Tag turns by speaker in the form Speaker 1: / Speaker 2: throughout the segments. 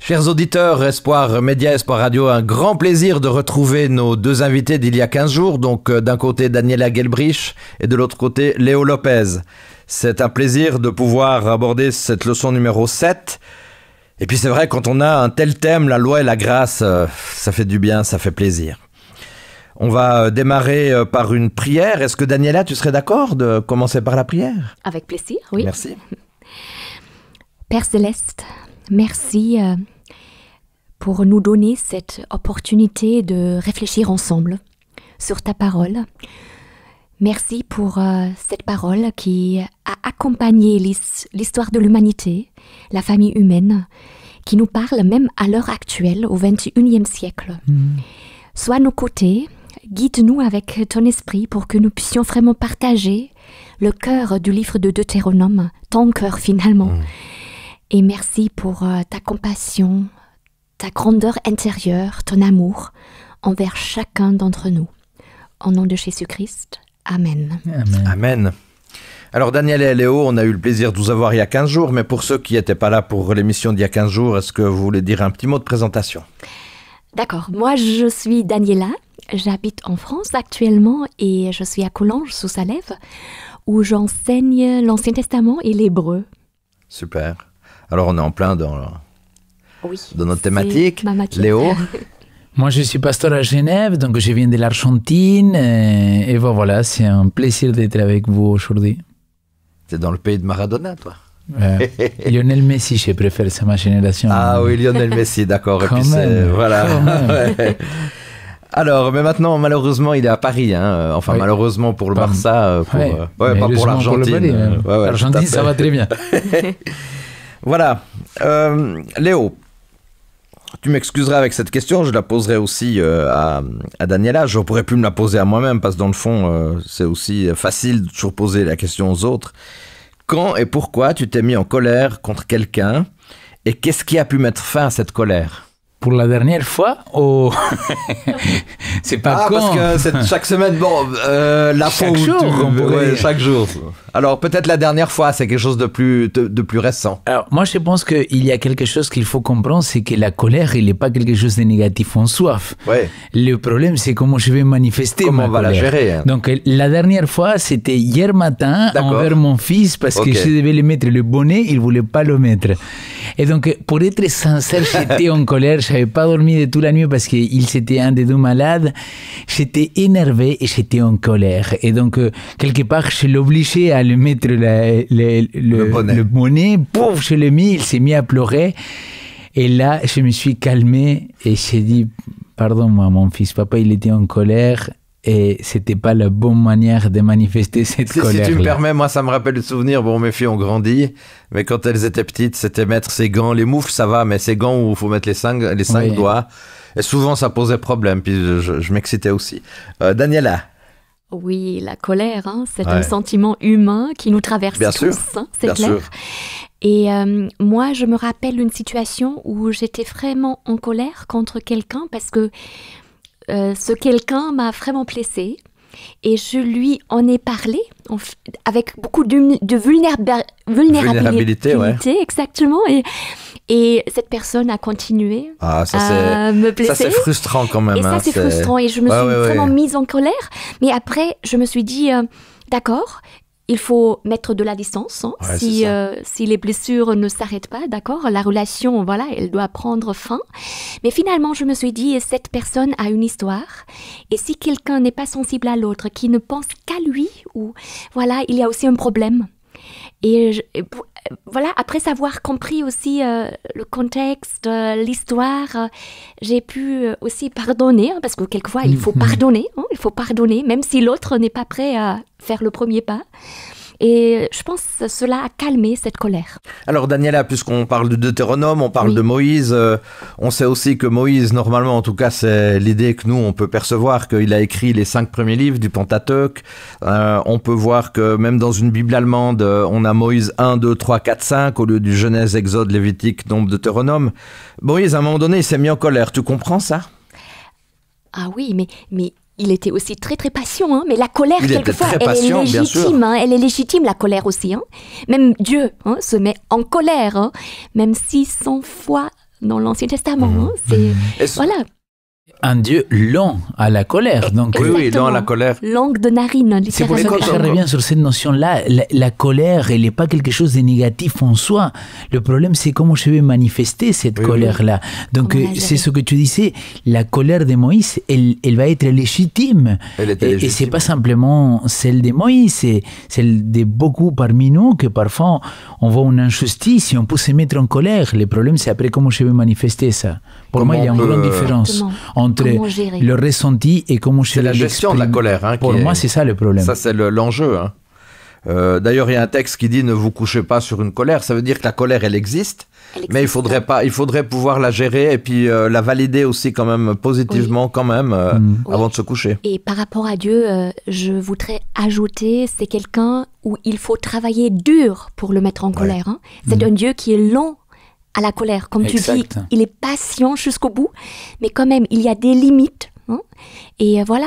Speaker 1: Chers auditeurs, Espoir Média, Espoir Radio, un grand plaisir de retrouver nos deux invités d'il y a 15 jours. Donc d'un côté Daniela Gelbrich et de l'autre côté Léo Lopez. C'est un plaisir de pouvoir aborder cette leçon numéro 7. Et puis c'est vrai, quand on a un tel thème, la loi et la grâce, ça fait du bien, ça fait plaisir. On va démarrer par une prière. Est-ce que Daniela, tu serais d'accord de commencer par la prière?
Speaker 2: Avec plaisir, oui.
Speaker 1: Merci.
Speaker 2: Père Céleste, merci pour nous donner cette opportunité de réfléchir ensemble sur ta parole. Merci pour cette parole qui a accompagné l'histoire de l'humanité, la famille humaine, qui nous parle même à l'heure actuelle, au XXIe siècle. Sois à nos côtés, guide-nous avec ton esprit pour que nous puissions vraiment partager le cœur du livre de Deutéronome, ton cœur finalement. Et merci pour ta compassion, ta grandeur intérieure, ton amour envers chacun d'entre nous. Au nom de Jésus-Christ, Amen.
Speaker 1: Amen. Amen. Alors Daniel et Léo, on a eu le plaisir de vous avoir il y a 15 jours, mais pour ceux qui n'étaient pas là pour l'émission d'il y a 15 jours, est-ce que vous voulez dire un petit mot de présentation?
Speaker 2: D'accord, moi je suis Daniela, j'habite en France actuellement et je suis à Collonges sous Salève où j'enseigne l'Ancien Testament et l'hébreu.
Speaker 1: Super. Alors on est en plein dans notre thématique.
Speaker 2: Léo?
Speaker 3: Moi, je suis pasteur à Genève, donc je viens de l'Argentine. Et voilà, c'est un plaisir d'être avec vous aujourd'hui.
Speaker 1: T'es dans le pays de Maradona, toi?
Speaker 3: Lionel Messi, je préfère, c'est ma génération.
Speaker 1: Ah oui, Lionel Messi, d'accord. Et puis voilà. Ouais. Alors, mais maintenant, malheureusement, il est à Paris. Hein. Enfin, oui. Malheureusement pour le Barça, pas pour l'Argentine.
Speaker 3: L'Argentine, ça va très bien.
Speaker 1: Voilà. Léo, tu m'excuseras avec cette question, je la poserai aussi à Daniela. Je ne pourrais plus me la poser à moi-même parce que dans le fond, c'est aussi facile de toujours poser la question aux autres. Quand et pourquoi tu t'es mis en colère contre quelqu'un et qu'est-ce qui a pu mettre fin à cette colère?
Speaker 3: Pour la dernière fois, c'est pas quand.
Speaker 1: Parce que c'est chaque semaine, la
Speaker 3: chaque jour,
Speaker 1: chaque jour. Alors peut-être la dernière fois, c'est quelque chose de plus récent.
Speaker 3: Alors moi je pense qu'il y a quelque chose qu'il faut comprendre, c'est que la colère, il n'est pas quelque chose de négatif en soi.
Speaker 1: Ouais.
Speaker 3: Le problème, c'est comment je vais manifester ma colère.
Speaker 1: Comment on va la gérer. Hein.
Speaker 3: Donc la dernière fois, c'était hier matin envers mon fils parce que je devais lui mettre le bonnet, il voulait pas le mettre. Et donc pour être sincère, j'étais en colère. Je n'avais pas dormi de toute la nuit parce qu'il était un des deux malades. J'étais énervé et j'étais en colère. Et donc, quelque part, je l'obligeais à lui mettre le bonnet. Pouf, je l'ai mis, il s'est mis à pleurer. Et là, je me suis calmé et j'ai dit, pardon, moi, mon fils, papa, il était en colère. Et c'était pas la bonne manière de manifester cette colère.
Speaker 1: Si tu me permets, moi, ça me rappelle le souvenir. Bon, mes filles ont grandi, mais quand elles étaient petites, c'était mettre ses gants. Les moufles, ça va, mais ces gants où il faut mettre les cinq doigts. Et souvent, ça posait problème. Puis je m'excitais aussi. Daniela.
Speaker 2: Oui, la colère, hein, c'est un sentiment humain qui nous traverse tous, hein, c'est clair. Sûr. Et moi, je me rappelle une situation où j'étais vraiment en colère contre quelqu'un parce que ce quelqu'un m'a vraiment blessée et je lui en ai parlé avec beaucoup de vulnérabilité, exactement. Et cette personne a continué à me blesser.
Speaker 1: Ça, c'est frustrant quand même.
Speaker 2: Et ça, c'est frustrant. Et je me suis vraiment mise en colère. Mais après, je me suis dit, d'accord, il faut mettre de la distance. Hein, si les blessures ne s'arrêtent pas, d'accord, la relation, elle doit prendre fin. Mais finalement, je me suis dit, cette personne a une histoire. Et si quelqu'un n'est pas sensible à l'autre, qui ne pense qu'à lui, il y a aussi un problème. Et après avoir compris aussi le contexte, l'histoire, j'ai pu aussi pardonner, hein, parce que quelquefois il faut pardonner, même si l'autre n'est pas prêt à faire le premier pas. Et je pense que cela a calmé cette colère.
Speaker 1: Alors Daniela, puisqu'on parle de Deutéronome, on parle de Moïse, on sait aussi que Moïse, normalement, en tout cas, c'est l'idée que nous, on peut percevoir qu'il a écrit les 5 premiers livres du Pentateuque. On peut voir que même dans une Bible allemande, on a Moïse 1, 2, 3, 4, 5, au lieu du Genèse, Exode, Lévitique, Nombre, Deutéronome. Moïse, à un moment donné, il s'est mis en colère. Tu comprends ça?
Speaker 2: Ah oui, mais il était aussi très très patient, hein, mais la colère, quelquefois,
Speaker 1: patient,
Speaker 2: elle est légitime, hein, elle est légitime, la colère aussi. Hein. Même Dieu se met en colère, hein, même si son foi dans l'Ancien Testament. Voilà.
Speaker 3: Un Dieu lent à la colère. Donc,
Speaker 1: oui, lent à la colère.
Speaker 2: Langue de narine.
Speaker 3: C'est pour ça que je reviens sur cette notion-là. La colère, elle n'est pas quelque chose de négatif en soi. Le problème, c'est comment je vais manifester cette colère-là. Donc, c'est ce que tu disais. La colère de Moïse, elle va être légitime. Et ce n'est pas simplement celle de Moïse, c'est celle de beaucoup parmi nous que parfois on voit une injustice et on peut se mettre en colère. Le problème, c'est après comment je vais manifester ça. Pour moi, il y a une grande différence entre le ressenti et comment je
Speaker 1: l'exprime. C'est la gestion de la colère.
Speaker 3: Pour moi, c'est ça le problème.
Speaker 1: Ça, c'est l'enjeu. D'ailleurs, il y a un texte qui dit « Ne vous couchez pas sur une colère ». Ça veut dire que la colère, elle existe, mais il faudrait pouvoir la gérer et puis la valider aussi quand même positivement avant de se coucher.
Speaker 2: Et par rapport à Dieu, je voudrais ajouter, c'est quelqu'un où il faut travailler dur pour le mettre en colère. C'est un Dieu qui est lent à la colère. Comme tu dis, il est patient jusqu'au bout, mais quand même, il y a des limites. Et voilà,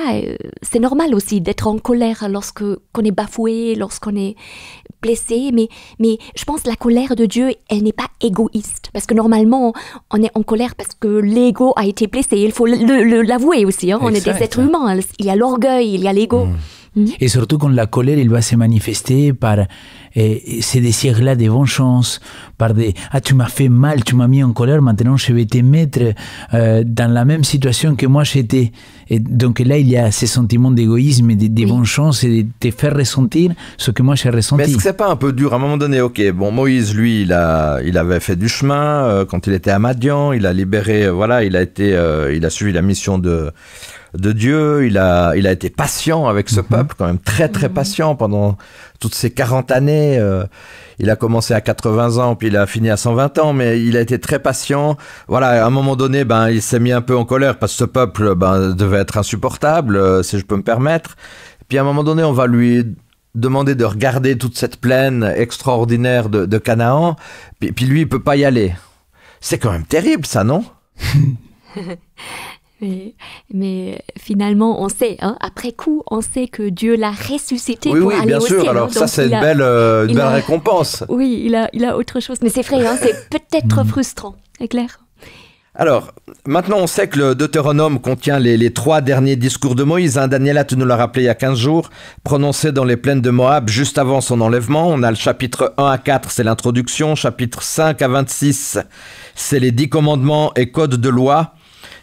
Speaker 2: c'est normal aussi d'être en colère lorsqu'on est bafoué, lorsqu'on est blessé, mais je pense que la colère de Dieu, elle n'est pas égoïste, parce que normalement, on est en colère parce que l'ego a été blessé, il faut l'avouer aussi, on est des êtres humains, il y a l'orgueil, il y a l'ego.
Speaker 3: Et surtout quand la colère, elle va se manifester par ces désirs-là de vengeance, par des « Ah, tu m'as fait mal, tu m'as mis en colère, maintenant je vais te mettre dans la même situation que moi j'étais. » Et donc là, il y a ces sentiments d'égoïsme et de vengeance et de te faire ressentir ce que moi j'ai ressenti.
Speaker 1: Mais est-ce que c'est pas un peu dur à un moment donné? Ok, bon, Moïse, lui, il avait fait du chemin quand il était à Madian, il a libéré, il a suivi la mission de Dieu, il a été patient avec ce peuple, quand même très très patient pendant toutes ces 40 années. Il a commencé à 80 ans, puis il a fini à 120 ans, mais il a été très patient. Voilà, à un moment donné, il s'est mis un peu en colère parce que ce peuple devait être insupportable, si je peux me permettre. Puis à un moment donné, on va lui demander de regarder toute cette plaine extraordinaire de Canaan, puis lui, il peut pas y aller. C'est quand même terrible, ça, non?
Speaker 2: Mais finalement, on sait, après coup, on sait que Dieu l'a ressuscité pour aller
Speaker 1: bien
Speaker 2: au
Speaker 1: sûr.
Speaker 2: ciel.
Speaker 1: Alors ça, c'est une belle récompense.
Speaker 2: Oui, il a autre chose. Mais c'est vrai, c'est peut-être frustrant, c'est clair.
Speaker 1: Alors, maintenant, on sait que le Deutéronome contient les 3 derniers discours de Moïse. Daniela, tu nous l'as rappelé il y a 15 jours, prononcés dans les plaines de Moab juste avant son enlèvement. On a le chapitre 1 à 4, c'est l'introduction. Chapitre 5 à 26, c'est les 10 commandements et codes de loi.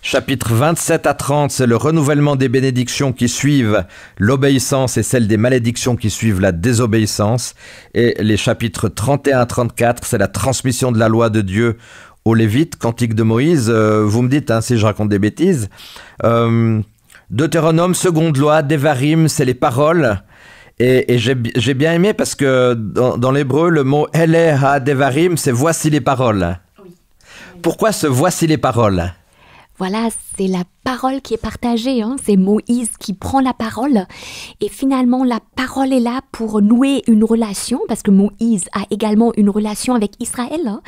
Speaker 1: Chapitre 27 à 30, c'est le renouvellement des bénédictions qui suivent l'obéissance et celle des malédictions qui suivent la désobéissance. Et les chapitres 31 à 34, c'est la transmission de la loi de Dieu aux Lévites, cantique de Moïse. Vous me dites si je raconte des bêtises. Deutéronome, seconde loi, Devarim, c'est les paroles. Et j'ai bien aimé parce que dans l'hébreu, le mot Ele ha-Devarim, c'est voici les paroles. Oui. Pourquoi ce voici les paroles?
Speaker 2: Voilà, c'est la parole qui est partagée, c'est Moïse qui prend la parole et finalement la parole est là pour nouer une relation parce que Moïse a également une relation avec Israël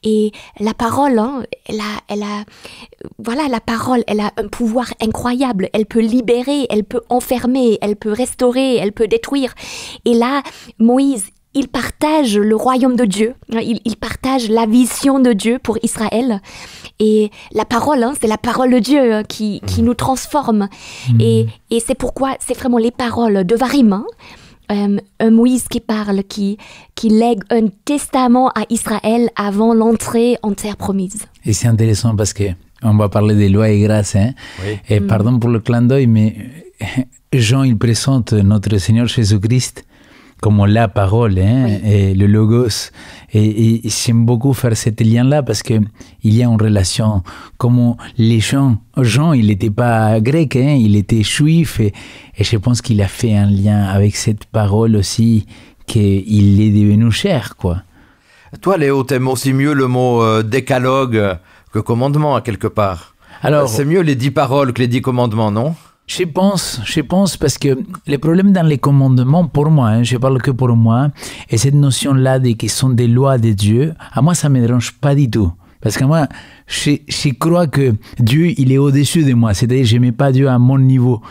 Speaker 2: et la parole, la parole, elle a un pouvoir incroyable, elle peut libérer, elle peut enfermer, elle peut restaurer, elle peut détruire et là, Moïse, il partage le royaume de Dieu, il partage la vision de Dieu pour Israël. Et la parole, c'est la parole de Dieu qui nous transforme. Et c'est pourquoi c'est vraiment les paroles de Devarim, un Moïse qui parle, qui lègue un testament à Israël avant l'entrée en terre promise.
Speaker 3: Et c'est intéressant parce qu'on va parler de loi et grâce. Oui. Et pardon pour le clin d'œil, mais Jean, il présente notre Seigneur Jésus-Christ comme la parole, et le logos. Et j'aime beaucoup faire ce lien-là parce qu'il y a une relation, comme les gens, Jean, il n'était pas grec, il était juif, et je pense qu'il a fait un lien avec cette parole aussi, qu'il est devenu cher, quoi.
Speaker 1: Toi, Léo, t'aimes aussi mieux le mot décalogue que commandement, à quelque part. Alors, c'est mieux les 10 paroles que les 10 commandements, non ?
Speaker 3: Je pense parce que le problème dans les commandements, pour moi, je parle que pour moi, et cette notion-là de qui sont des lois de Dieu, à moi, ça ne me dérange pas du tout. Parce que moi, je crois que Dieu, il est au-dessus de moi. C'est-à-dire, je ne mets pas Dieu à mon niveau.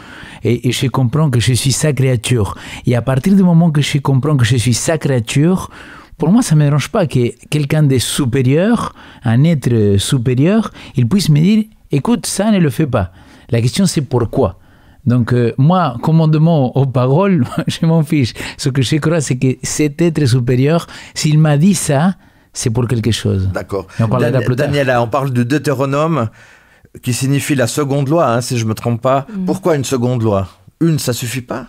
Speaker 3: Et je comprends que je suis sa créature. Et à partir du moment que je comprends que je suis sa créature, pour moi, ça ne me dérange pas que quelqu'un de supérieur, un être supérieur, il puisse me dire, écoute, ça ne le fais pas. La question, c'est pourquoi. Donc, moi, commandement aux paroles, je m'en fiche. Ce que je crois, c'est que cet être supérieur, s'il m'a dit ça, c'est pour quelque chose.
Speaker 1: D'accord. Daniela, on parle du Deutéronome, qui signifie la seconde loi, hein, si je ne me trompe pas. Pourquoi une seconde loi? Une, ça ne suffit pas?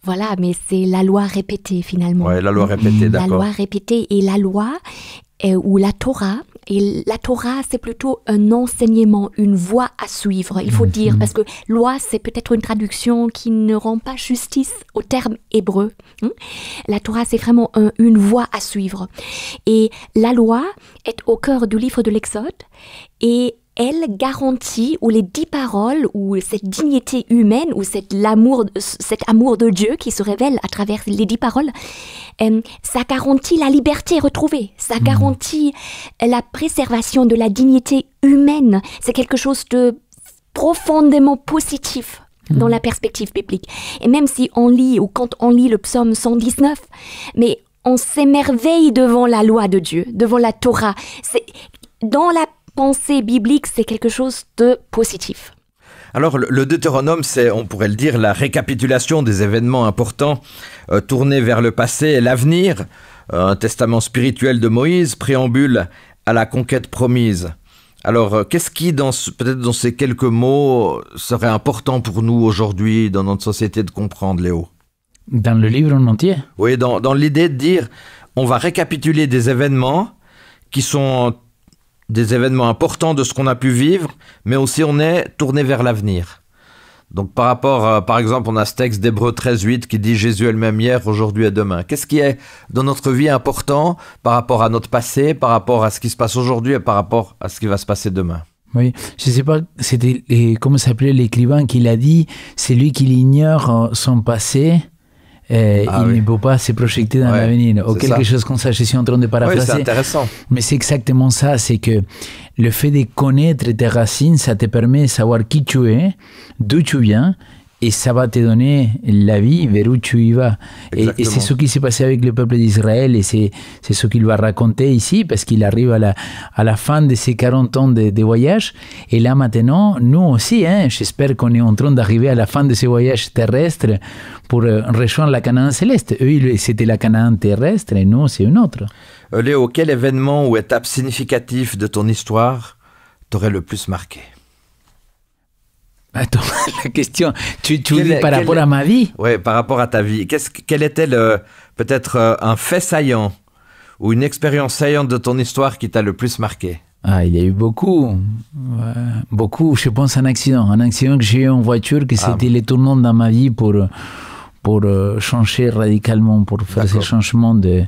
Speaker 2: Voilà, mais c'est la loi répétée finalement.
Speaker 1: Oui, la loi répétée, d'accord.
Speaker 2: La loi répétée et la loi, ou la Torah. Et la Torah, c'est plutôt un enseignement, une voie à suivre, il faut dire. Parce que loi, c'est peut-être une traduction qui ne rend pas justice au terme hébreu. La Torah, c'est vraiment une voie à suivre. Et la loi est au cœur du livre de l'Exode. Et elle garantit, ou les 10 paroles, ou cette dignité humaine, ou cet amour de Dieu qui se révèle à travers les 10 paroles, ça garantit la liberté retrouvée, ça garantit la préservation de la dignité humaine. C'est quelque chose de profondément positif dans la perspective biblique. Et même si on lit, ou quand on lit le psaume 119, mais on s'émerveille devant la loi de Dieu, devant la Torah. Dans la pensée biblique, c'est quelque chose de positif.
Speaker 1: Alors, le Deutéronome, c'est, on pourrait le dire, la récapitulation des événements importants tournés vers le passé et l'avenir, un testament spirituel de Moïse, préambule à la conquête promise. Alors, qu'est-ce qui, peut-être dans ces quelques mots, serait important pour nous aujourd'hui, dans notre société, de comprendre, Léo?
Speaker 3: Dans le livre en entier?
Speaker 1: Oui, dans l'idée de dire, on va récapituler des événements qui sont des événements importants de ce qu'on a pu vivre, mais aussi on est tourné vers l'avenir. Donc par rapport, par exemple, on a ce texte d'Hébreux 13:8 qui dit « Jésus est le même hier, aujourd'hui et demain ». Qu'est-ce qui est dans notre vie important par rapport à notre passé, par rapport à ce qui se passe aujourd'hui et par rapport à ce qui va se passer demain?
Speaker 3: Oui, je ne sais pas, c'était, comment s'appelait l'écrivain qui l'a dit, c'est lui qui ignore son passé. Il ne peut pas se projeter dans l'avenir, ou quelque chose comme ça. Je suis en train de paraphraser.
Speaker 1: Oui, c'est intéressant.
Speaker 3: Mais c'est exactement ça, c'est que le fait de connaître tes racines, ça te permet de savoir qui tu es, d'où tu viens, et ça va te donner la vie vers où tu y vas. Et c'est ce qui s'est passé avec le peuple d'Israël, et c'est ce qu'il va raconter ici, parce qu'il arrive à la fin de ces 40 ans de voyage. Et là maintenant, nous aussi, j'espère qu'on est en train d'arriver à la fin de ce voyage terrestre pour rejoindre la Canaan céleste. Eux, c'était la Canaan terrestre, et nous, c'est une autre.
Speaker 1: Léo, quel événement ou étape significative de ton histoire t'aurait le plus marqué?
Speaker 3: Attends, la question, tu dis par rapport à ma vie?
Speaker 1: Oui, par rapport à ta vie. Quel était peut-être un fait saillant ou une expérience saillante de ton histoire qui t'a le plus marqué?
Speaker 3: Il y a eu beaucoup. Beaucoup, je pense, un accident que j'ai eu en voiture, que c'était le tournant dans ma vie pour changer radicalement, pour faire ce changement de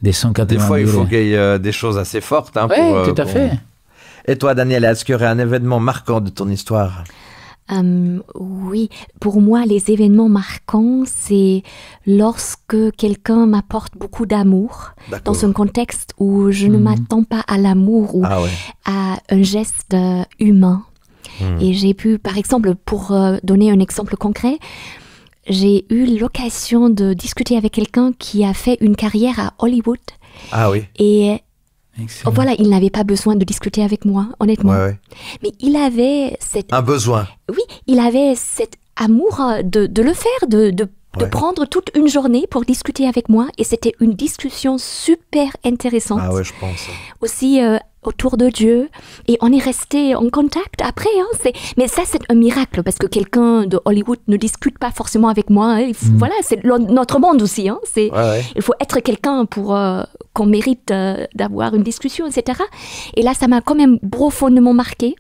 Speaker 3: 180
Speaker 1: Des fois, il faut qu'il y ait des choses assez fortes.
Speaker 3: Oui, tout à fait.
Speaker 1: Et toi, Daniela, est-ce qu'il y aurait un événement marquant de ton histoire?
Speaker 2: Oui, pour moi, les événements marquants, c'est lorsque quelqu'un m'apporte beaucoup d'amour dans un contexte où je ne m'attends pas à l'amour ou à un geste humain. Et j'ai pu, par exemple, pour donner un exemple concret, j'ai eu l'occasion de discuter avec quelqu'un qui a fait une carrière à Hollywood.
Speaker 1: Ah oui.
Speaker 2: Et voilà, il n'avait pas besoin de discuter avec moi, honnêtement. Mais il avait un
Speaker 1: besoin.
Speaker 2: Oui, il avait cet amour de le faire, de prendre toute une journée pour discuter avec moi. Et c'était une discussion super intéressante.
Speaker 1: Ah ouais, je pense.
Speaker 2: Aussi autour de Dieu. Et on est resté en contact après. Mais ça, c'est un miracle parce que quelqu'un de Hollywood ne discute pas forcément avec moi. Voilà, c'est notre monde aussi. Il faut être quelqu'un pour qu'on mérite d'avoir une discussion, etc. Et là, ça m'a quand même profondément marqué.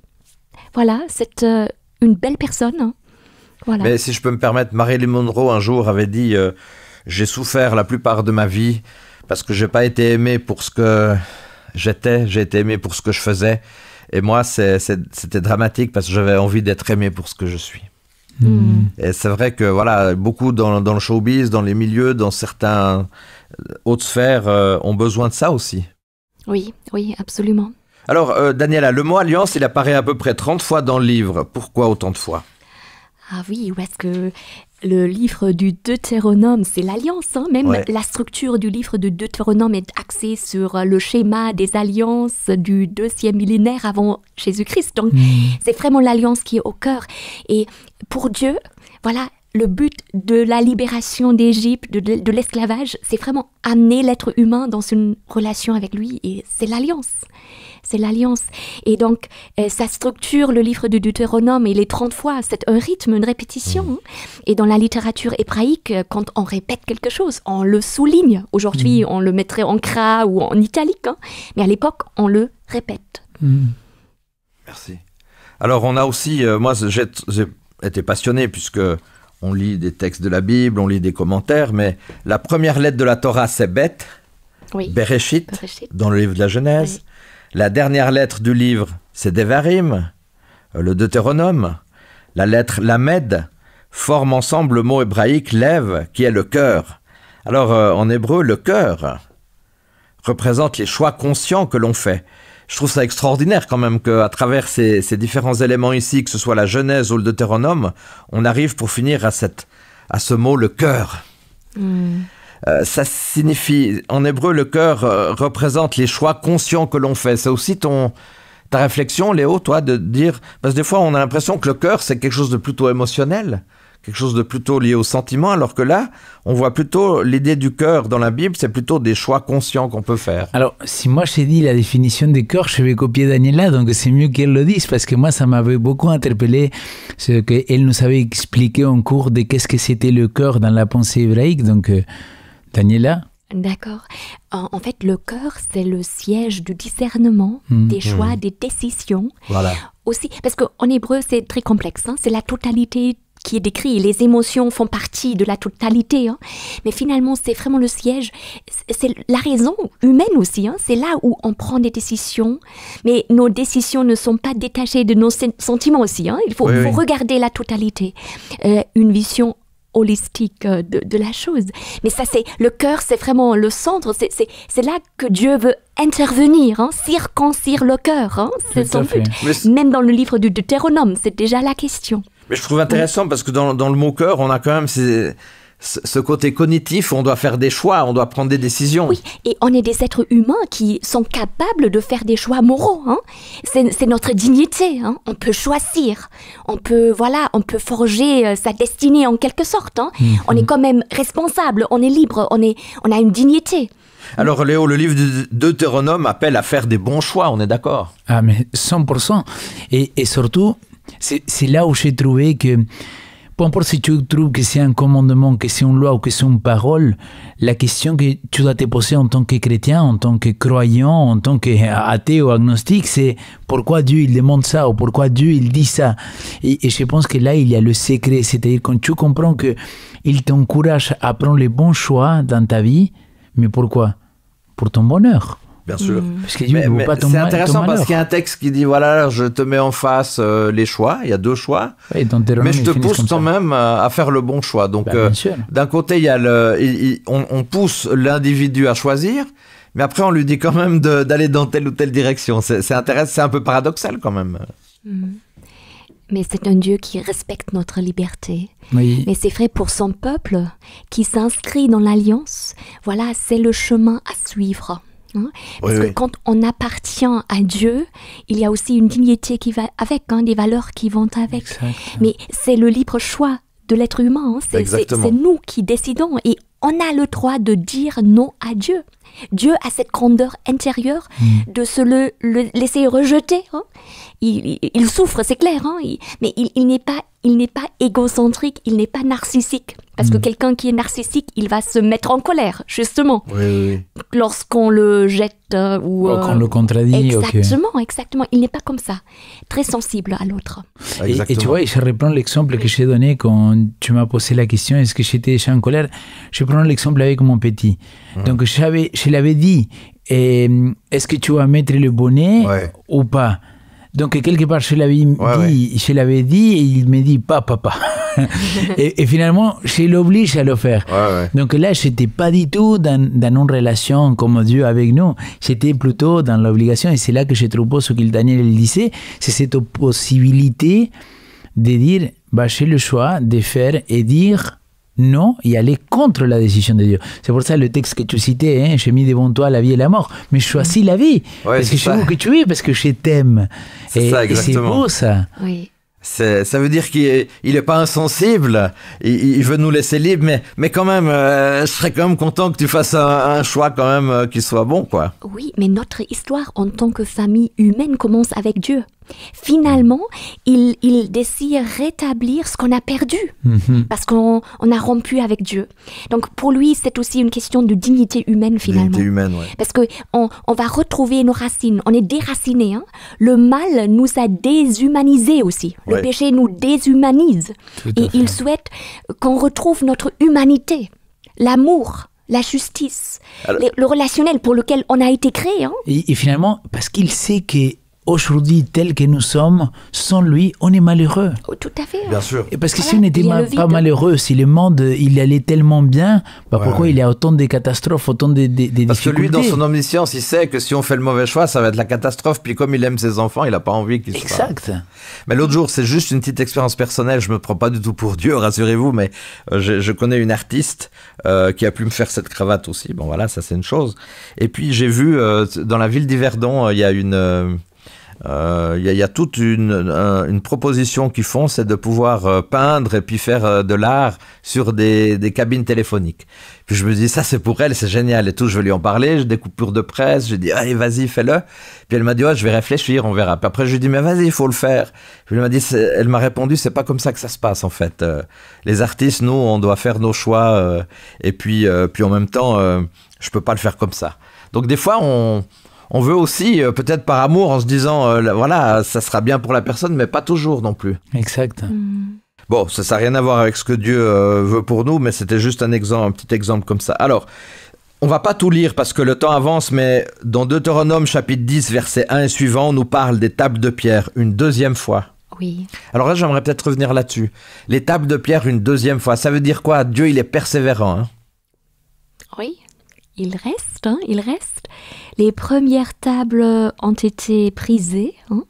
Speaker 2: Voilà, c'est une belle personne. Voilà.
Speaker 1: Mais si je peux me permettre, Marilyn Monroe un jour avait dit j'ai souffert la plupart de ma vie parce que j'ai pas été aimé pour ce que j'étais, j'ai été aimé pour ce que je faisais. Et moi, c'était dramatique parce que j'avais envie d'être aimé pour ce que je suis. Et c'est vrai que voilà, beaucoup dans le showbiz, dans les milieux, dans certaines hautes sphères, ont besoin de ça aussi.
Speaker 2: Oui, absolument.
Speaker 1: Alors, Daniela, le mot alliance, il apparaît à peu près 30 fois dans le livre. Pourquoi autant de fois?
Speaker 2: Ah oui, parce que Le livre du Deutéronome, c'est l'alliance. Hein? Même la structure du livre du Deutéronome est axée sur le schéma des alliances du 2e millénaire avant Jésus-Christ. Donc, c'est vraiment l'alliance qui est au cœur. Et pour Dieu, voilà, le but de la libération d'Égypte, de l'esclavage, c'est vraiment amener l'être humain dans une relation avec lui. Et c'est l'alliance. C'est l'alliance. Et donc, ça structure le livre de Deutéronome et les 30 fois. C'est un rythme, une répétition. Hein. Et dans la littérature hébraïque, quand on répète quelque chose, on le souligne. Aujourd'hui, on le mettrait en gras ou en italique. Hein. Mais à l'époque, on le répète.
Speaker 1: Merci. Alors, on a aussi... moi, j'ai été passionné puisque... on lit des textes de la Bible, on lit des commentaires, mais la première lettre de la Torah, c'est Beth, Bereshit, dans le livre de la Genèse. Oui. La dernière lettre du livre, c'est Devarim, le Deutéronome. La lettre Lamed forme ensemble le mot hébraïque Lev, qui est le cœur. Alors, en hébreu, le cœur représente les choix conscients que l'on fait. Je trouve ça extraordinaire quand même qu'à travers ces différents éléments ici, que ce soit la Genèse ou le Deutéronome, on arrive pour finir à ce mot, le cœur. Ça signifie, en hébreu, le cœur représente les choix conscients que l'on fait. C'est aussi ta réflexion, Léo, toi, de dire... Parce que des fois, on a l'impression que le cœur, c'est quelque chose de plutôt émotionnel, quelque chose de plutôt lié au sentiment, alors que là, on voit plutôt l'idée du cœur dans la Bible, c'est plutôt des choix conscients qu'on peut faire.
Speaker 3: Alors, si moi je dis la définition de cœur, je vais copier Daniela, donc c'est mieux qu'elle le dise, parce que moi, ça m'avait beaucoup interpellé, ce qu'elle nous avait expliqué en cours de qu'est-ce que c'était le cœur dans la pensée hébraïque. Donc, Daniela?
Speaker 2: D'accord. En fait, le cœur, c'est le siège du discernement, des choix, des décisions.
Speaker 1: Voilà.
Speaker 2: Aussi, parce qu'en hébreu, c'est très complexe, hein, c'est la totalité qui est décrit. Les émotions font partie de la totalité. Hein. Mais finalement, c'est vraiment le siège. C'est la raison humaine aussi. Hein. C'est là où on prend des décisions. Mais nos décisions ne sont pas détachées de nos sentiments aussi. Hein. Il faut regarder la totalité. Une vision holistique de la chose. Mais ça, c'est le cœur, c'est vraiment le centre. C'est là que Dieu veut intervenir, hein, circoncire le cœur. Hein, c'est son but. Même dans le livre du Deutéronome, c'est déjà la question.
Speaker 1: Mais je trouve intéressant parce que dans le mot cœur, on a quand même ce côté cognitif, on doit faire des choix, on doit prendre des décisions.
Speaker 2: Oui, et on est des êtres humains qui sont capables de faire des choix moraux. Hein. C'est notre dignité. Hein. On peut choisir, on peut forger sa destinée en quelque sorte. Hein. On est quand même responsable, on est libre, on a une dignité.
Speaker 1: Alors Léo, le livre de Deutéronome appelle à faire des bons choix, on est d'accord?
Speaker 3: Ah mais 100%. Et surtout, c'est là où j'ai trouvé que, peu importe si tu trouves que c'est un commandement, que c'est une loi ou que c'est une parole, la question que tu dois te poser en tant que chrétien, en tant que croyant, en tant qu'athée ou agnostique, c'est pourquoi Dieu il demande ça ou pourquoi Dieu il dit ça. Et je pense que là, il y a le secret, c'est-à-dire quand tu comprends qu'il t'encourage à prendre les bons choix dans ta vie, mais pourquoi? Pour ton bonheur.
Speaker 1: Bien sûr.
Speaker 3: Parce que Dieu ne veut pas ton malheur.
Speaker 1: C'est intéressant parce qu'il y a un texte qui dit voilà, je te mets en face les choix, il y a 2 choix, mais je te pousse quand même à faire le bon choix. Donc d'un côté, il y a on pousse l'individu à choisir, mais après on lui dit quand même d'aller dans telle ou telle direction. C'est intéressant, c'est un peu paradoxal quand même.
Speaker 2: Mais c'est un Dieu qui respecte notre liberté.
Speaker 3: Oui.
Speaker 2: Mais c'est vrai pour son peuple qui s'inscrit dans l'alliance. Voilà, c'est le chemin à suivre. Hein? Parce que quand on appartient à Dieu, il y a aussi une dignité qui va avec, hein, des valeurs qui vont avec.
Speaker 3: Exactement.
Speaker 2: Mais c'est le libre choix de l'être humain. Hein? C'est nous qui décidons et on a le droit de dire non à Dieu. Dieu a cette grandeur intérieure de se le laisser rejeter. Hein? Il souffre, c'est clair, hein? Mais il n'est pas égocentrique, il n'est pas narcissique. Parce que quelqu'un qui est narcissique, il va se mettre en colère, justement.
Speaker 1: Oui.
Speaker 2: Lorsqu'on le jette ou
Speaker 3: qu'on le contredit.
Speaker 2: Exactement. Il n'est pas comme ça. Très sensible à l'autre.
Speaker 3: Et tu vois, je reprends l'exemple que j'ai donné quand tu m'as posé la question, est-ce que j'étais déjà en colère? Je prends l'exemple avec mon petit. Donc, je l'avais dit, est-ce que tu vas mettre le bonnet ou pas? Donc, quelque part, je l'avais dit et il me dit pas, papa. et finalement, je l'oblige à le faire. Donc là, je n'étais pas du tout dans une relation comme Dieu avec nous. J'étais plutôt dans l'obligation. Et c'est là que je trouve ce que Daniel disait, c'est cette possibilité de dire, j'ai le choix de faire et dire non et aller contre la décision de Dieu. C'est pour ça le texte que tu citais, j'ai mis devant toi la vie et la mort, mais je choisis la vie, parce que je veux que tu es, parce que je t'aime. Et c'est beau ça.
Speaker 2: Oui.
Speaker 1: Ça veut dire qu'il est pas insensible, il veut nous laisser libres, mais quand même, je serais quand même content que tu fasses un choix quand même qui soit bon, quoi.
Speaker 2: Oui, mais notre histoire en tant que famille humaine commence avec Dieu. Finalement, il décide rétablir ce qu'on a perdu, parce qu'on a rompu avec Dieu. Donc pour lui, c'est aussi une question de dignité humaine finalement.
Speaker 1: Dignité humaine, ouais.
Speaker 2: Parce qu'on va retrouver nos racines, on est déracinés. Hein. Le mal nous a déshumanisés aussi. Le péché nous déshumanise. Et il souhaite qu'on retrouve notre humanité, l'amour, la justice, le relationnel pour lequel on a été créé. Hein.
Speaker 3: Et finalement, parce qu'il sait que aujourd'hui, tel que nous sommes, sans lui, on est malheureux.
Speaker 2: Oh, tout à fait.
Speaker 1: Bien sûr.
Speaker 3: Et parce que si on n'était pas malheureux, si le monde il allait tellement bien, pourquoi il y a autant de catastrophes, autant de difficultés?
Speaker 1: Parce que lui, dans son omniscience, il sait que si on fait le mauvais choix, ça va être la catastrophe. Puis comme il aime ses enfants, il n'a pas envie qu'ils soient...
Speaker 3: Exact.
Speaker 1: Mais l'autre jour, c'est juste une petite expérience personnelle. Je me prends pas du tout pour Dieu, rassurez-vous, mais je connais une artiste qui a pu me faire cette cravate aussi. Bon, voilà, ça c'est une chose. Et puis j'ai vu dans la ville d'Yverdon, il y a une... Il y a toute une proposition qu'ils font, c'est de pouvoir peindre et puis faire de l'art sur des cabines téléphoniques. Puis je me dis, ça c'est pour elle, c'est génial et tout, je vais lui en parler, j'ai des coupures de presse, je dis, allez vas-y fais-le. Puis elle m'a dit, je vais réfléchir, on verra. Puis après je lui dis, mais vas-y, il faut le faire. Puis elle m'a répondu, c'est pas comme ça que ça se passe en fait. Les artistes, nous, on doit faire nos choix et puis en même temps, je peux pas le faire comme ça. Donc des fois, on veut aussi, peut-être par amour, en se disant, voilà, ça sera bien pour la personne, mais pas toujours non plus.
Speaker 3: Exact.
Speaker 1: Bon, ça n'a rien à voir avec ce que Dieu veut pour nous, mais c'était juste un petit exemple comme ça. Alors, on va pas tout lire parce que le temps avance, mais dans Deutéronome chapitre 10, verset 1 et suivant, on nous parle des tables de pierre une deuxième fois.
Speaker 2: Oui.
Speaker 1: Alors là, j'aimerais peut-être revenir là-dessus. Les tables de pierre une deuxième fois, ça veut dire quoi? Dieu, il est persévérant. Hein?
Speaker 2: Oui. Il reste. Les premières tables ont été brisées, hein,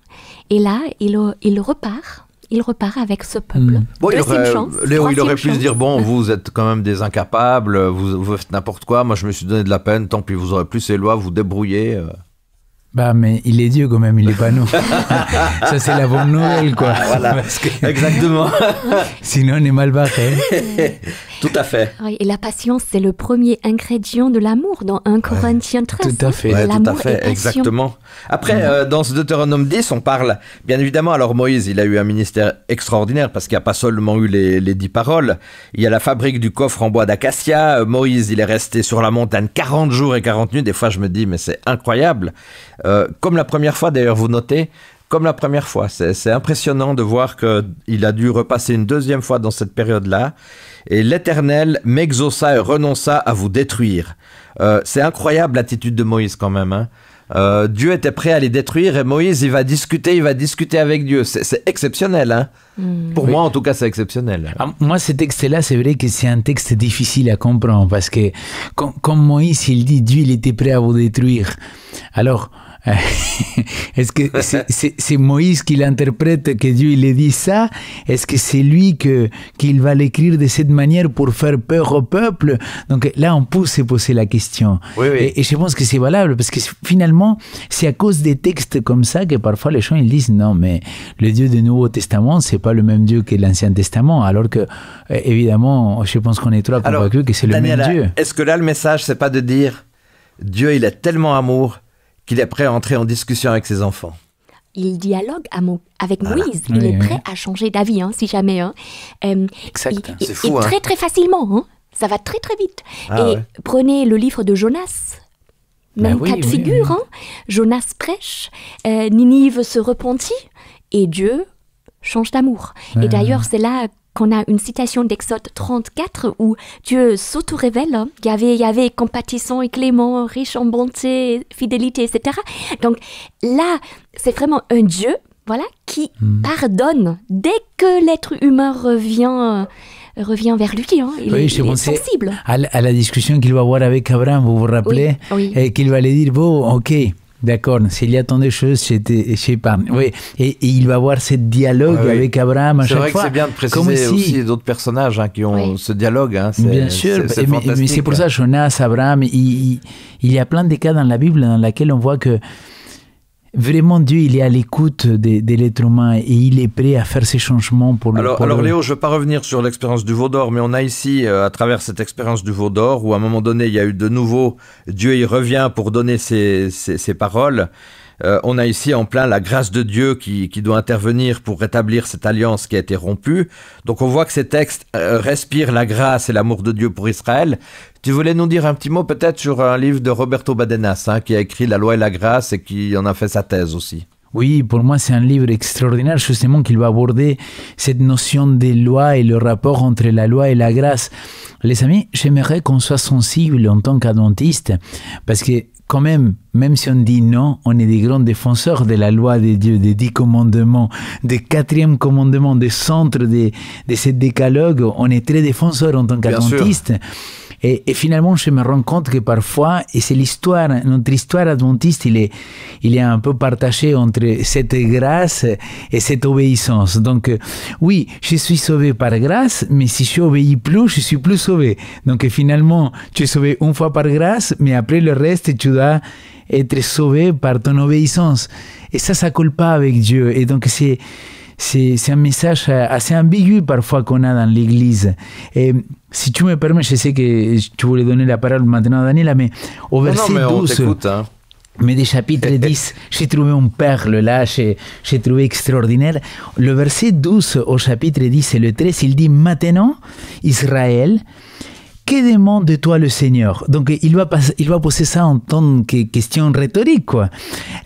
Speaker 2: et là, il repart avec ce peuple.
Speaker 1: Bon, Léo, il aurait pu se dire, bon, vous êtes quand même des incapables, vous faites n'importe quoi, moi je me suis donné de la peine, tant pis, vous aurez plus ces lois, vous débrouillez.
Speaker 3: Mais il est Dieu quand même, il n'est pas nous. Ça, c'est la bonne nouvelle, quoi.
Speaker 1: Voilà, exactement.
Speaker 3: Sinon, on est mal barré.
Speaker 1: Tout à fait.
Speaker 2: Et la patience, c'est le premier ingrédient de l'amour dans 1 Corinthiens 13.
Speaker 3: Tout à fait.
Speaker 1: Ouais, tout à fait, exactement. Après, dans ce Deutéronome 10, on parle, bien évidemment, alors Moïse, il a eu un ministère extraordinaire parce qu'il n'y a pas seulement eu les 10 paroles. Il y a la fabrique du coffre en bois d'acacia. Moïse, il est resté sur la montagne 40 jours et 40 nuits. Des fois, je me dis, mais c'est incroyable. Comme la première fois, d'ailleurs, vous notez, comme la première fois. C'est impressionnant de voir qu'il a dû repasser une deuxième fois dans cette période-là. Et l'Éternel m'exauça et renonça à vous détruire. C'est incroyable l'attitude de Moïse quand même. Hein. Dieu était prêt à les détruire et Moïse, il va discuter avec Dieu. C'est exceptionnel. Hein. Pour moi, en tout cas, c'est exceptionnel.
Speaker 3: Moi, ce texte-là, c'est vrai que c'est un texte difficile à comprendre parce que, comme Moïse, il dit, Dieu, il était prêt à vous détruire. Alors, est-ce que c'est Moïse qui l'interprète, que Dieu il dit ça? Est-ce que c'est lui qu'il va l'écrire de cette manière pour faire peur au peuple? Donc là, on peut se poser la question.
Speaker 1: Oui.
Speaker 3: Et je pense que c'est valable parce que finalement, c'est à cause des textes comme ça que parfois les gens ils disent non, mais le Dieu du Nouveau Testament, c'est pas le même Dieu que l'Ancien Testament. Alors que, évidemment, je pense qu'on est trop convaincus que c'est le même Dieu.
Speaker 1: Est-ce que là, le message, c'est pas de dire Dieu, il est tellement amour qu'il est prêt à entrer en discussion avec ses enfants?
Speaker 2: Il dialogue avec Moïse. Il est prêt à changer d'avis, hein, si jamais. Hein.
Speaker 3: Exact.
Speaker 1: C'est fou.
Speaker 2: Très, très facilement. Hein. Ça va très, très vite. Prenez le livre de Jonas. Même cas de figure. Hein. Jonas prêche, Ninive se repentit et Dieu change d'amour. Et d'ailleurs, c'est là qu'on a une citation d'Exode 34 où Dieu s'auto-révèle. Hein. Yahvé compatissant et clément, riche en bonté, fidélité, etc. Donc là, c'est vraiment un Dieu, voilà, qui pardonne dès que l'être humain revient vers lui. Hein. Il est sensible.
Speaker 3: À la discussion qu'il va avoir avec Abraham, vous vous rappelez?
Speaker 2: Oui.
Speaker 3: Et qu'il va lui dire, bon, ok, D'accord, s'il y a tant de choses, j'épargne. Oui, et il va avoir ce dialogue avec Abraham à chaque fois.
Speaker 1: C'est vrai que c'est bien de préciser aussi d'autres personnages qui ont ce dialogue.
Speaker 3: Bien sûr, mais c'est pour ça, Jonas, Abraham, il y a plein de cas dans la Bible dans lesquels on voit que vraiment Dieu, il est à l'écoute de l'être humain et il est prêt à faire ces changements pour
Speaker 1: Alors Léo, je ne veux pas revenir sur l'expérience du veau d'or, mais on a ici, à travers cette expérience du veau d'or, où à un moment donné, il y a eu de nouveau, Dieu il revient pour donner ses paroles. On a ici en plein la grâce de Dieu qui doit intervenir pour rétablir cette alliance qui a été rompue. Donc on voit que ces textes respirent la grâce et l'amour de Dieu pour Israël. Tu voulais nous dire un petit mot peut-être sur un livre de Roberto Badenas qui a écrit La loi et la grâce et qui en a fait sa thèse aussi.
Speaker 3: Oui, pour moi c'est un livre extraordinaire justement qu'il va aborder cette notion de loi et le rapport entre la loi et la grâce. Les amis, j'aimerais qu'on soit sensible en tant qu'adventistes parce que quand même si on dit non, on est des grands défenseurs de la loi de Dieu, des 10 commandements, des 4e commandements, des centres de ce décalogue. On est très défenseurs en tant qu'adventistes. Et finalement, je me rends compte que parfois, et c'est notre histoire adventiste, il est un peu partagée entre cette grâce et cette obéissance. Donc, oui, je suis sauvé par grâce, mais si je obéis plus, je suis plus sauvé. Donc, finalement, tu es sauvé une fois par grâce, mais après le reste, tu dois être sauvé par ton obéissance. Et ça colle pas avec Dieu. Et donc, c'est un message assez ambigu parfois qu'on a dans l'Église. Et si tu me permets, je sais que tu voulais donner la parole maintenant à Daniela, mais au verset 12, mais des chapitres 10, j'ai trouvé une perle là, j'ai trouvé extraordinaire. Le verset 12 au chapitre 10 et le 13, il dit « Maintenant, Israël, que demande de toi le Seigneur ?» Donc il va poser ça en tant que question rhétorique, quoi.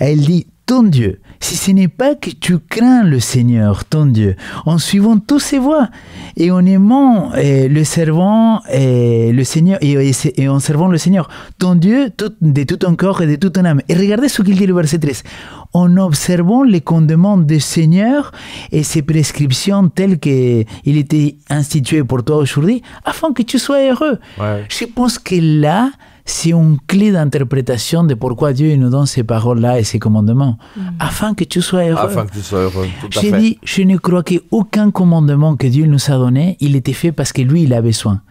Speaker 3: Et il dit « Ton Dieu, si ce n'est pas que tu crains le Seigneur, ton Dieu, en suivant tous ses voies et en aimant le servant le Seigneur et en servant le Seigneur, ton Dieu, de tout ton corps et de toute ton âme. » Et regardez ce qu'il dit le verset 13. En observant les commandements du Seigneur et ses prescriptions telles qu'il était institué pour toi aujourd'hui, afin que tu sois heureux. Ouais. Je pense que là, c'est une clé d'interprétation de pourquoi Dieu nous donne ces paroles-là et ces commandements. Afin que tu sois heureux.
Speaker 1: Afin que tu sois heureux, tout à fait.
Speaker 3: J'ai dit, je ne crois qu'aucun commandement que Dieu nous a donné, il était fait parce que lui, il avait soin.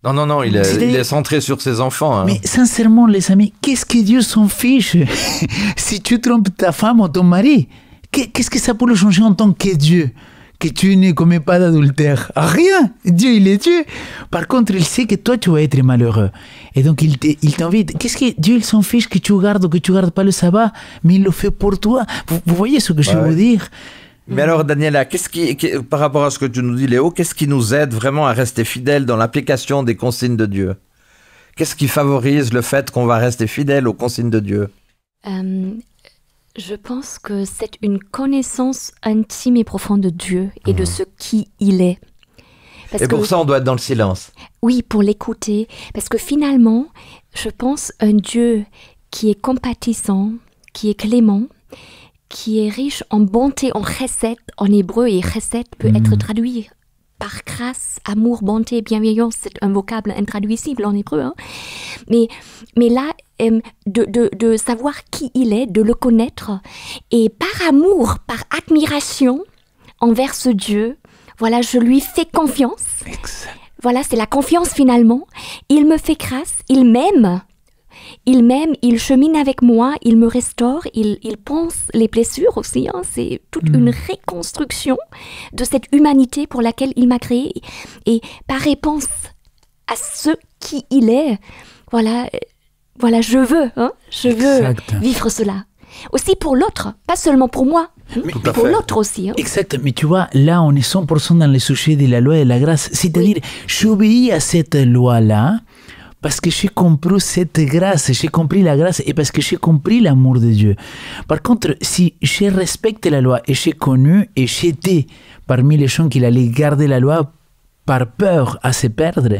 Speaker 1: Non, il est centré sur ses enfants.
Speaker 3: Mais sincèrement, les amis, qu'est-ce que Dieu s'en fiche si tu trompes ta femme ou ton mari? Qu'est-ce que ça peut le changer en tant que Dieu? Que tu ne commets pas d'adultère. Rien. Dieu, il est Dieu. Par contre, il sait que toi, tu vas être malheureux. Et donc, il t'invite. Qu'est-ce que Dieu, il s'en fiche que tu gardes ou que tu gardes pas le sabbat, mais il le fait pour toi. Vous voyez ce que je veux dire?
Speaker 1: Mais alors, Daniela, par rapport à ce que tu nous dis, Léo, qu'est-ce qui nous aide vraiment à rester fidèles dans l'application des consignes de Dieu? Qu'est-ce qui favorise le fait qu'on va rester fidèle aux consignes de Dieu?
Speaker 2: Je pense que c'est une connaissance intime et profonde de Dieu et de ce qui il est.
Speaker 1: Et pour ça, on doit être dans le silence.
Speaker 2: Oui, pour l'écouter. Parce que finalement, je pense un Dieu qui est compatissant, qui est clément, qui est riche en bonté, en chesed, en hébreu, et chesed peut être traduit par grâce, amour, bonté, bienveillance, c'est un vocable intraduisible en hébreu. Hein. Mais là, de savoir qui il est, de le connaître, et par amour, par admiration envers ce Dieu, voilà, je lui fais confiance. Exact. Voilà, c'est la confiance finalement. Il me fait grâce, il m'aime, il chemine avec moi, il me restaure, il pense les blessures aussi. Hein, c'est toute une reconstruction de cette humanité pour laquelle il m'a créé. Et par réponse à ce qui il est, voilà, je veux vivre cela. Aussi pour l'autre, pas seulement pour moi, mais pour l'autre aussi. Hein.
Speaker 3: Exact, mais tu vois, là on est 100% dans le sujet de la loi et de la grâce. C'est-à-dire, j'obéis à cette loi-là parce que j'ai compris cette grâce, j'ai compris la grâce et parce que j'ai compris l'amour de Dieu. Par contre, si je respecte la loi et j'ai connu et j'étais parmi les gens qui allaient garder la loi par peur à se perdre,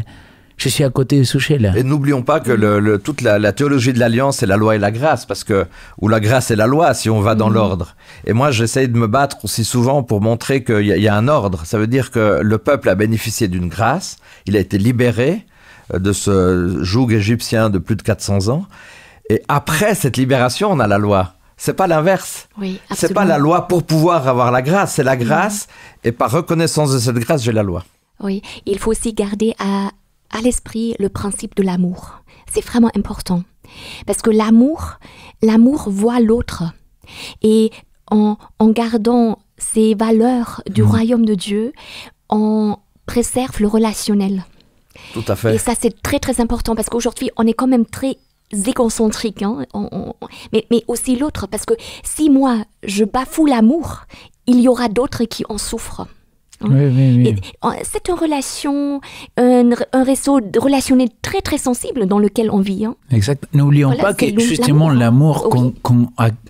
Speaker 3: je suis à côté du sujet là.
Speaker 1: Et n'oublions pas que toute la théologie de l'Alliance, c'est la loi et la grâce, ou la grâce et la loi, si on va dans l'ordre. Et moi, j'essaye de me battre aussi souvent pour montrer qu'il y a un ordre. Ça veut dire que le peuple a bénéficié d'une grâce, il a été libéré de ce joug égyptien de plus de 400 ans, Et après cette libération, on a la loi. C'est pas l'inverse.
Speaker 2: Oui,
Speaker 1: c'est pas la loi pour pouvoir avoir la grâce, c'est la grâce. Et par reconnaissance de cette grâce, j'ai la loi.
Speaker 2: Oui, il faut aussi garder à l'esprit le principe de l'amour. C'est vraiment important. Parce que l'amour voit l'autre. Et en gardant ces valeurs du royaume de Dieu, on préserve le relationnel.
Speaker 1: Tout à fait.
Speaker 2: Et ça, c'est très, très important parce qu'aujourd'hui, on est quand même très égocentrique, hein, mais aussi l'autre. Parce que si moi, je bafoue l'amour, il y aura d'autres qui en souffrent.
Speaker 3: Oui.
Speaker 2: C'est une relation, un réseau relationnel très très sensible dans lequel on vit. Hein.
Speaker 3: Exact. N'oublions pas que justement l'amour,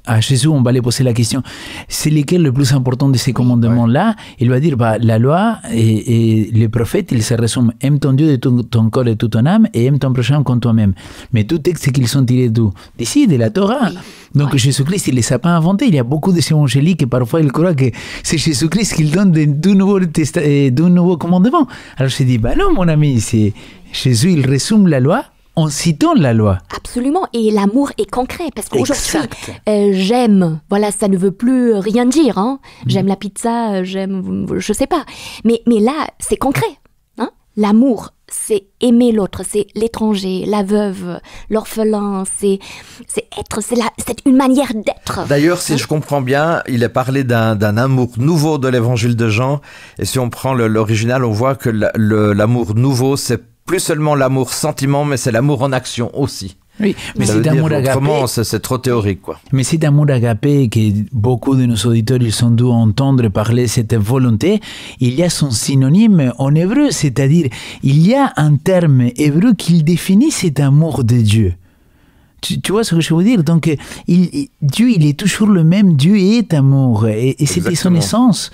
Speaker 3: à Jésus, on va lui poser la question, c'est lequel le plus important de ces commandements-là? Il va dire, la loi et les prophètes, ils se résument, aime ton Dieu de tout ton corps et de toute ton âme et aime ton prochain comme toi-même. Mais tout texte qu'ils sont tirés d'où? D'ici, de la Torah. Oui. Donc Jésus-Christ, il ne les a pas inventés. Il y a beaucoup de ces évangéliques et parfois ils croient que c'est Jésus-Christ qui donne de nouveaux commandements. Alors je dis, non mon ami, c'est Jésus, il résume la loi en citant la loi.
Speaker 2: Absolument, et l'amour est concret, parce qu'aujourd'hui, j'aime, voilà, ça ne veut plus rien dire. Hein. J'aime la pizza, j'aime, je sais pas. Mais là, c'est concret. Hein. L'amour, c'est aimer l'autre, c'est l'étranger, la veuve, l'orphelin, c'est une manière d'être.
Speaker 1: D'ailleurs, si je comprends bien, il est parlé d'un amour nouveau de l'évangile de Jean. Et si on prend l'original, on voit que l'amour nouveau, c'est plus seulement l'amour sentiment, mais c'est l'amour en action aussi.
Speaker 3: Oui, mais c'est amour agapé.
Speaker 1: C'est trop théorique, quoi.
Speaker 3: Mais cet amour agapé que beaucoup de nos auditeurs ils ont dû entendre parler, cette volonté, il y a son synonyme en hébreu, c'est-à-dire il y a un terme hébreu qui définit cet amour de Dieu. Tu vois ce que je veux dire? Donc, Dieu, il est toujours le même. Dieu est amour. Et c'était son essence.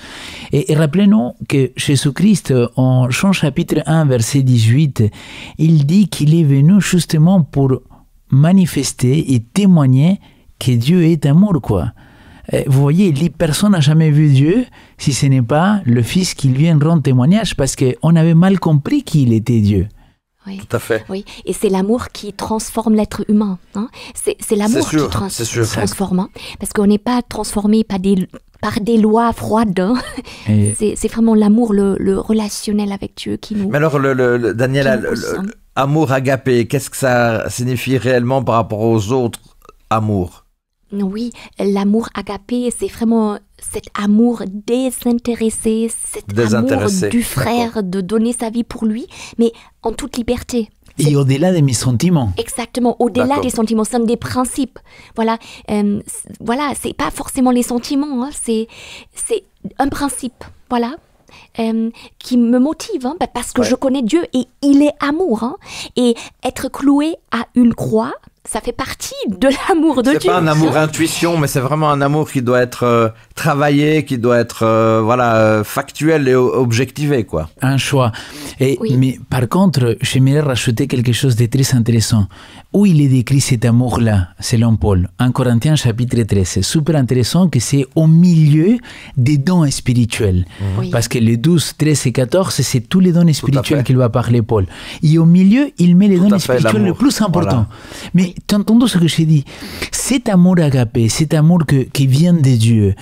Speaker 3: Et rappelez-nous que Jésus-Christ, en Jean chapitre 1, verset 18, il dit qu'il est venu justement pour manifester et témoigner que Dieu est amour, quoi. Vous voyez, personne n'a jamais vu Dieu si ce n'est pas le Fils qui vient rendre témoignage parce qu'on avait mal compris qu'il était Dieu.
Speaker 2: Oui.
Speaker 1: Tout à fait.
Speaker 2: Oui, et c'est l'amour qui transforme l'être humain. Hein. C'est l'amour qui transforme. Hein. Parce qu'on n'est pas transformé par des lois froides. Hein. C'est vraiment l'amour, le relationnel avec Dieu qui nous...
Speaker 1: Mais alors, Daniela, amour agapé, qu'est-ce que ça signifie réellement par rapport aux autres amours?
Speaker 2: Oui, l'amour agapé, c'est vraiment cet amour désintéressé, amour du frère de donner sa vie pour lui, mais en toute liberté.
Speaker 3: Et au-delà de mes sentiments.
Speaker 2: Exactement, au-delà des sentiments, ce sont des principes. Voilà, c'est pas forcément les sentiments, hein, c'est un principe, voilà. Qui me motive, hein, parce que je connais Dieu et il est amour. Hein, et être cloué à une croix, ça fait partie de l'amour de Dieu.
Speaker 1: C'est pas un amour intuition, mais c'est vraiment un amour qui doit être travaillé, qui doit être factuel et objectivé, quoi.
Speaker 3: Un choix. Mais par contre, j'aimerais rajouter quelque chose de très intéressant. Où il est décrit cet amour-là, selon Paul, en Corinthiens chapitre 13. C'est super intéressant que c'est au milieu des dons spirituels. Oui. Parce que les 12, 13 et 14, c'est tous les dons spirituels qu'il va parler Paul. Et au milieu, il met les dons spirituels les plus importants. Voilà. Mais tu entends ce que j'ai dit? Cet amour agapé, cet amour qui vient de Dieu,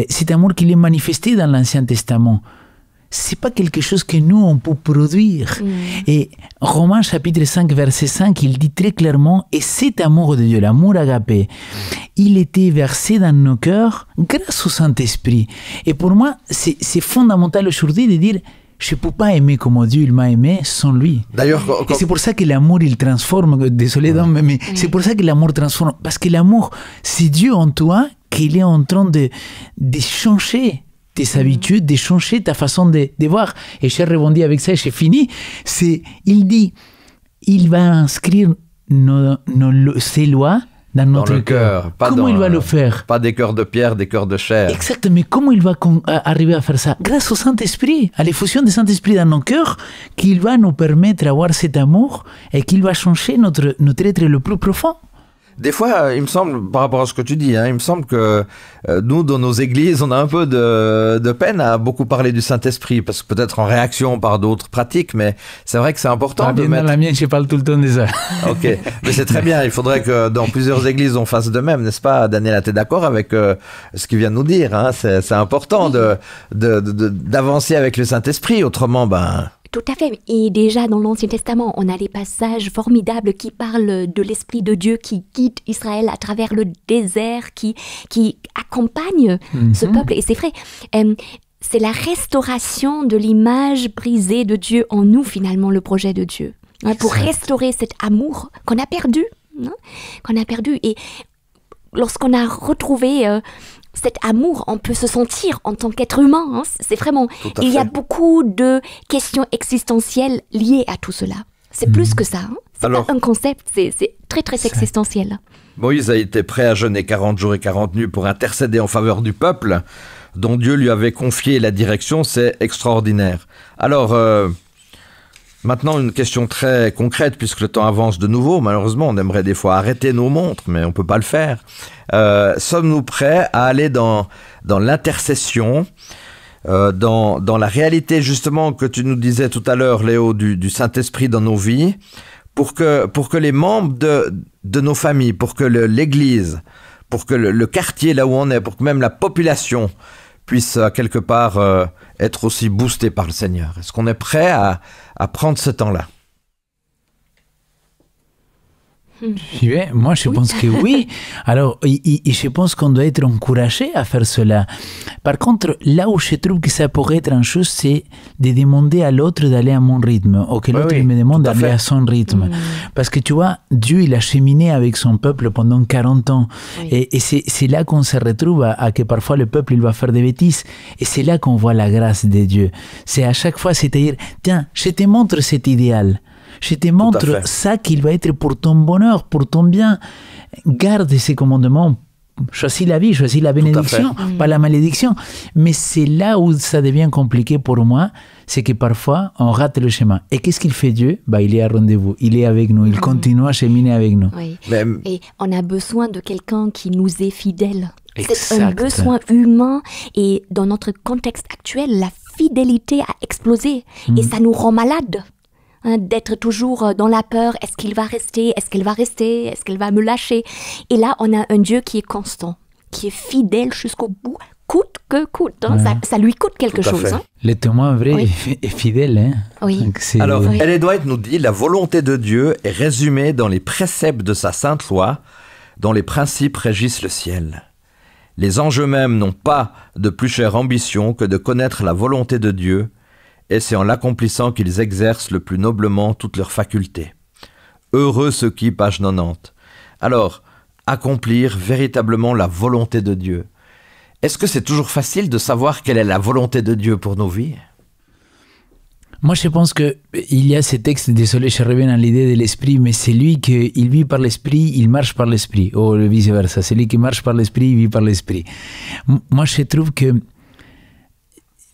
Speaker 3: cet amour qui est manifesté dans l'Ancien Testament, c'est pas quelque chose que nous, on peut produire. Et Romains chapitre 5, verset 5, il dit très clairement, et cet amour de Dieu, l'amour agapé, il était versé dans nos cœurs grâce au Saint-Esprit. Et pour moi, c'est fondamental aujourd'hui de dire, je ne peux pas aimer comme Dieu il m'a aimé sans lui. D'ailleurs, et c'est pour ça que l'amour, il transforme. Désolé, mais c'est pour ça que l'amour transforme. Parce que l'amour, c'est Dieu en toi qu'il est en train de changer tes habitudes, de changer ta façon de voir. Et j'ai rebondi avec ça et j'ai fini. Il dit, il va inscrire ses lois dans notre cœur. Comment il va le faire?
Speaker 1: Pas des cœurs de pierre, des cœurs de chair.
Speaker 3: Exactement. Mais comment il va arriver à faire ça? Grâce au Saint-Esprit, à l'effusion du Saint-Esprit dans nos cœurs, qu'il va nous permettre d'avoir cet amour et qu'il va changer notre être le plus profond.
Speaker 1: Des fois, il me semble, par rapport à ce que tu dis, il me semble que nous, dans nos églises, on a un peu de peine à beaucoup parler du Saint-Esprit, parce que peut-être en réaction par d'autres pratiques, mais c'est vrai que c'est important de mettre...
Speaker 3: Dans la mienne, je parle tout le temps de ça.
Speaker 1: Ok, mais c'est très bien. Il faudrait que dans plusieurs églises, on fasse de même, n'est-ce pas, Daniela? T'es d'accord avec ce qu'il vient de nous dire, hein? C'est important d'avancer avec le Saint-Esprit, autrement,
Speaker 2: Tout à fait. Et déjà dans l'Ancien Testament, on a des passages formidables qui parlent de l'Esprit de Dieu qui guide Israël à travers le désert, qui accompagne ce peuple. Et c'est vrai, c'est la restauration de l'image brisée de Dieu en nous, finalement, le projet de Dieu. Pour restaurer cet amour qu'on a perdu. Et lorsqu'on a retrouvé... cet amour, on peut se sentir en tant qu'être humain. C'est vraiment... Il y a beaucoup de questions existentielles liées à tout cela. C'est plus que ça. C'est pas un concept, c'est très, très existentiel.
Speaker 1: Moïse a été prêt à jeûner 40 jours et 40 nuits pour intercéder en faveur du peuple dont Dieu lui avait confié la direction. C'est extraordinaire. Alors... Maintenant, une question très concrète, puisque le temps avance de nouveau. Malheureusement, on aimerait des fois arrêter nos montres, mais on ne peut pas le faire. Sommes-nous prêts à aller dans l'intercession, dans la réalité, justement, que tu nous disais tout à l'heure, Léo, du Saint-Esprit dans nos vies, pour que les membres de nos familles, pour que l'Église, pour que le quartier là où on est, pour que même la population puisse quelque part être aussi boostée par le Seigneur? Est-ce qu'on est prêt à prendre ce temps-là?
Speaker 3: Moi, je pense que oui. Alors, je pense qu'on doit être encouragé à faire cela. Par contre, là où je trouve que ça pourrait être une chose, c'est de demander à l'autre d'aller à mon rythme, ou que l'autre me demande d'aller à son rythme. Parce que tu vois, Dieu, il a cheminé avec son peuple pendant 40 ans. Et c'est là qu'on se retrouve à que parfois le peuple, il va faire des bêtises. Et c'est là qu'on voit la grâce de Dieu. C'est à chaque fois, c'est-à-dire, tiens, je te montre cet idéal. Je te montre ça qu'il va être pour ton bonheur, pour ton bien. Garde ces commandements. Choisis la vie, choisis la bénédiction, pas la malédiction. Mais c'est là où ça devient compliqué pour moi, c'est que parfois, on rate le chemin. Et qu'est-ce qu'il fait Dieu? Il est à rendez-vous, il est avec nous, il continue à cheminer avec nous.
Speaker 2: Oui. Et on a besoin de quelqu'un qui nous est fidèle. C'est un besoin humain. Et dans notre contexte actuel, la fidélité a explosé. Et ça nous rend malades. D'être toujours dans la peur, est-ce qu'il va rester, est-ce qu'elle va rester, est-ce qu'elle va me lâcher? Et là, on a un Dieu qui est constant, qui est fidèle jusqu'au bout, coûte que coûte. Ça lui coûte quelque chose.
Speaker 3: Le témoin vrai est fidèle.
Speaker 2: Oui.
Speaker 3: Donc
Speaker 1: alors, Ellen White nous dit, la volonté de Dieu est résumée dans les préceptes de sa sainte loi, dont les principes régissent le ciel. Les anges eux-mêmes n'ont pas de plus chère ambition que de connaître la volonté de Dieu, et c'est en l'accomplissant qu'ils exercent le plus noblement toutes leurs facultés. Heureux ceux qui, page 90. Alors, accomplir véritablement la volonté de Dieu. Est-ce que c'est toujours facile de savoir quelle est la volonté de Dieu pour nos vies?
Speaker 3: Moi, je pense qu'il y a ces textes, désolé, je reviens à l'idée de l'esprit, mais c'est lui qui vit par l'esprit, il marche par l'esprit, ou vice-versa. C'est lui qui marche par l'esprit, il vit par l'esprit. Moi, je trouve que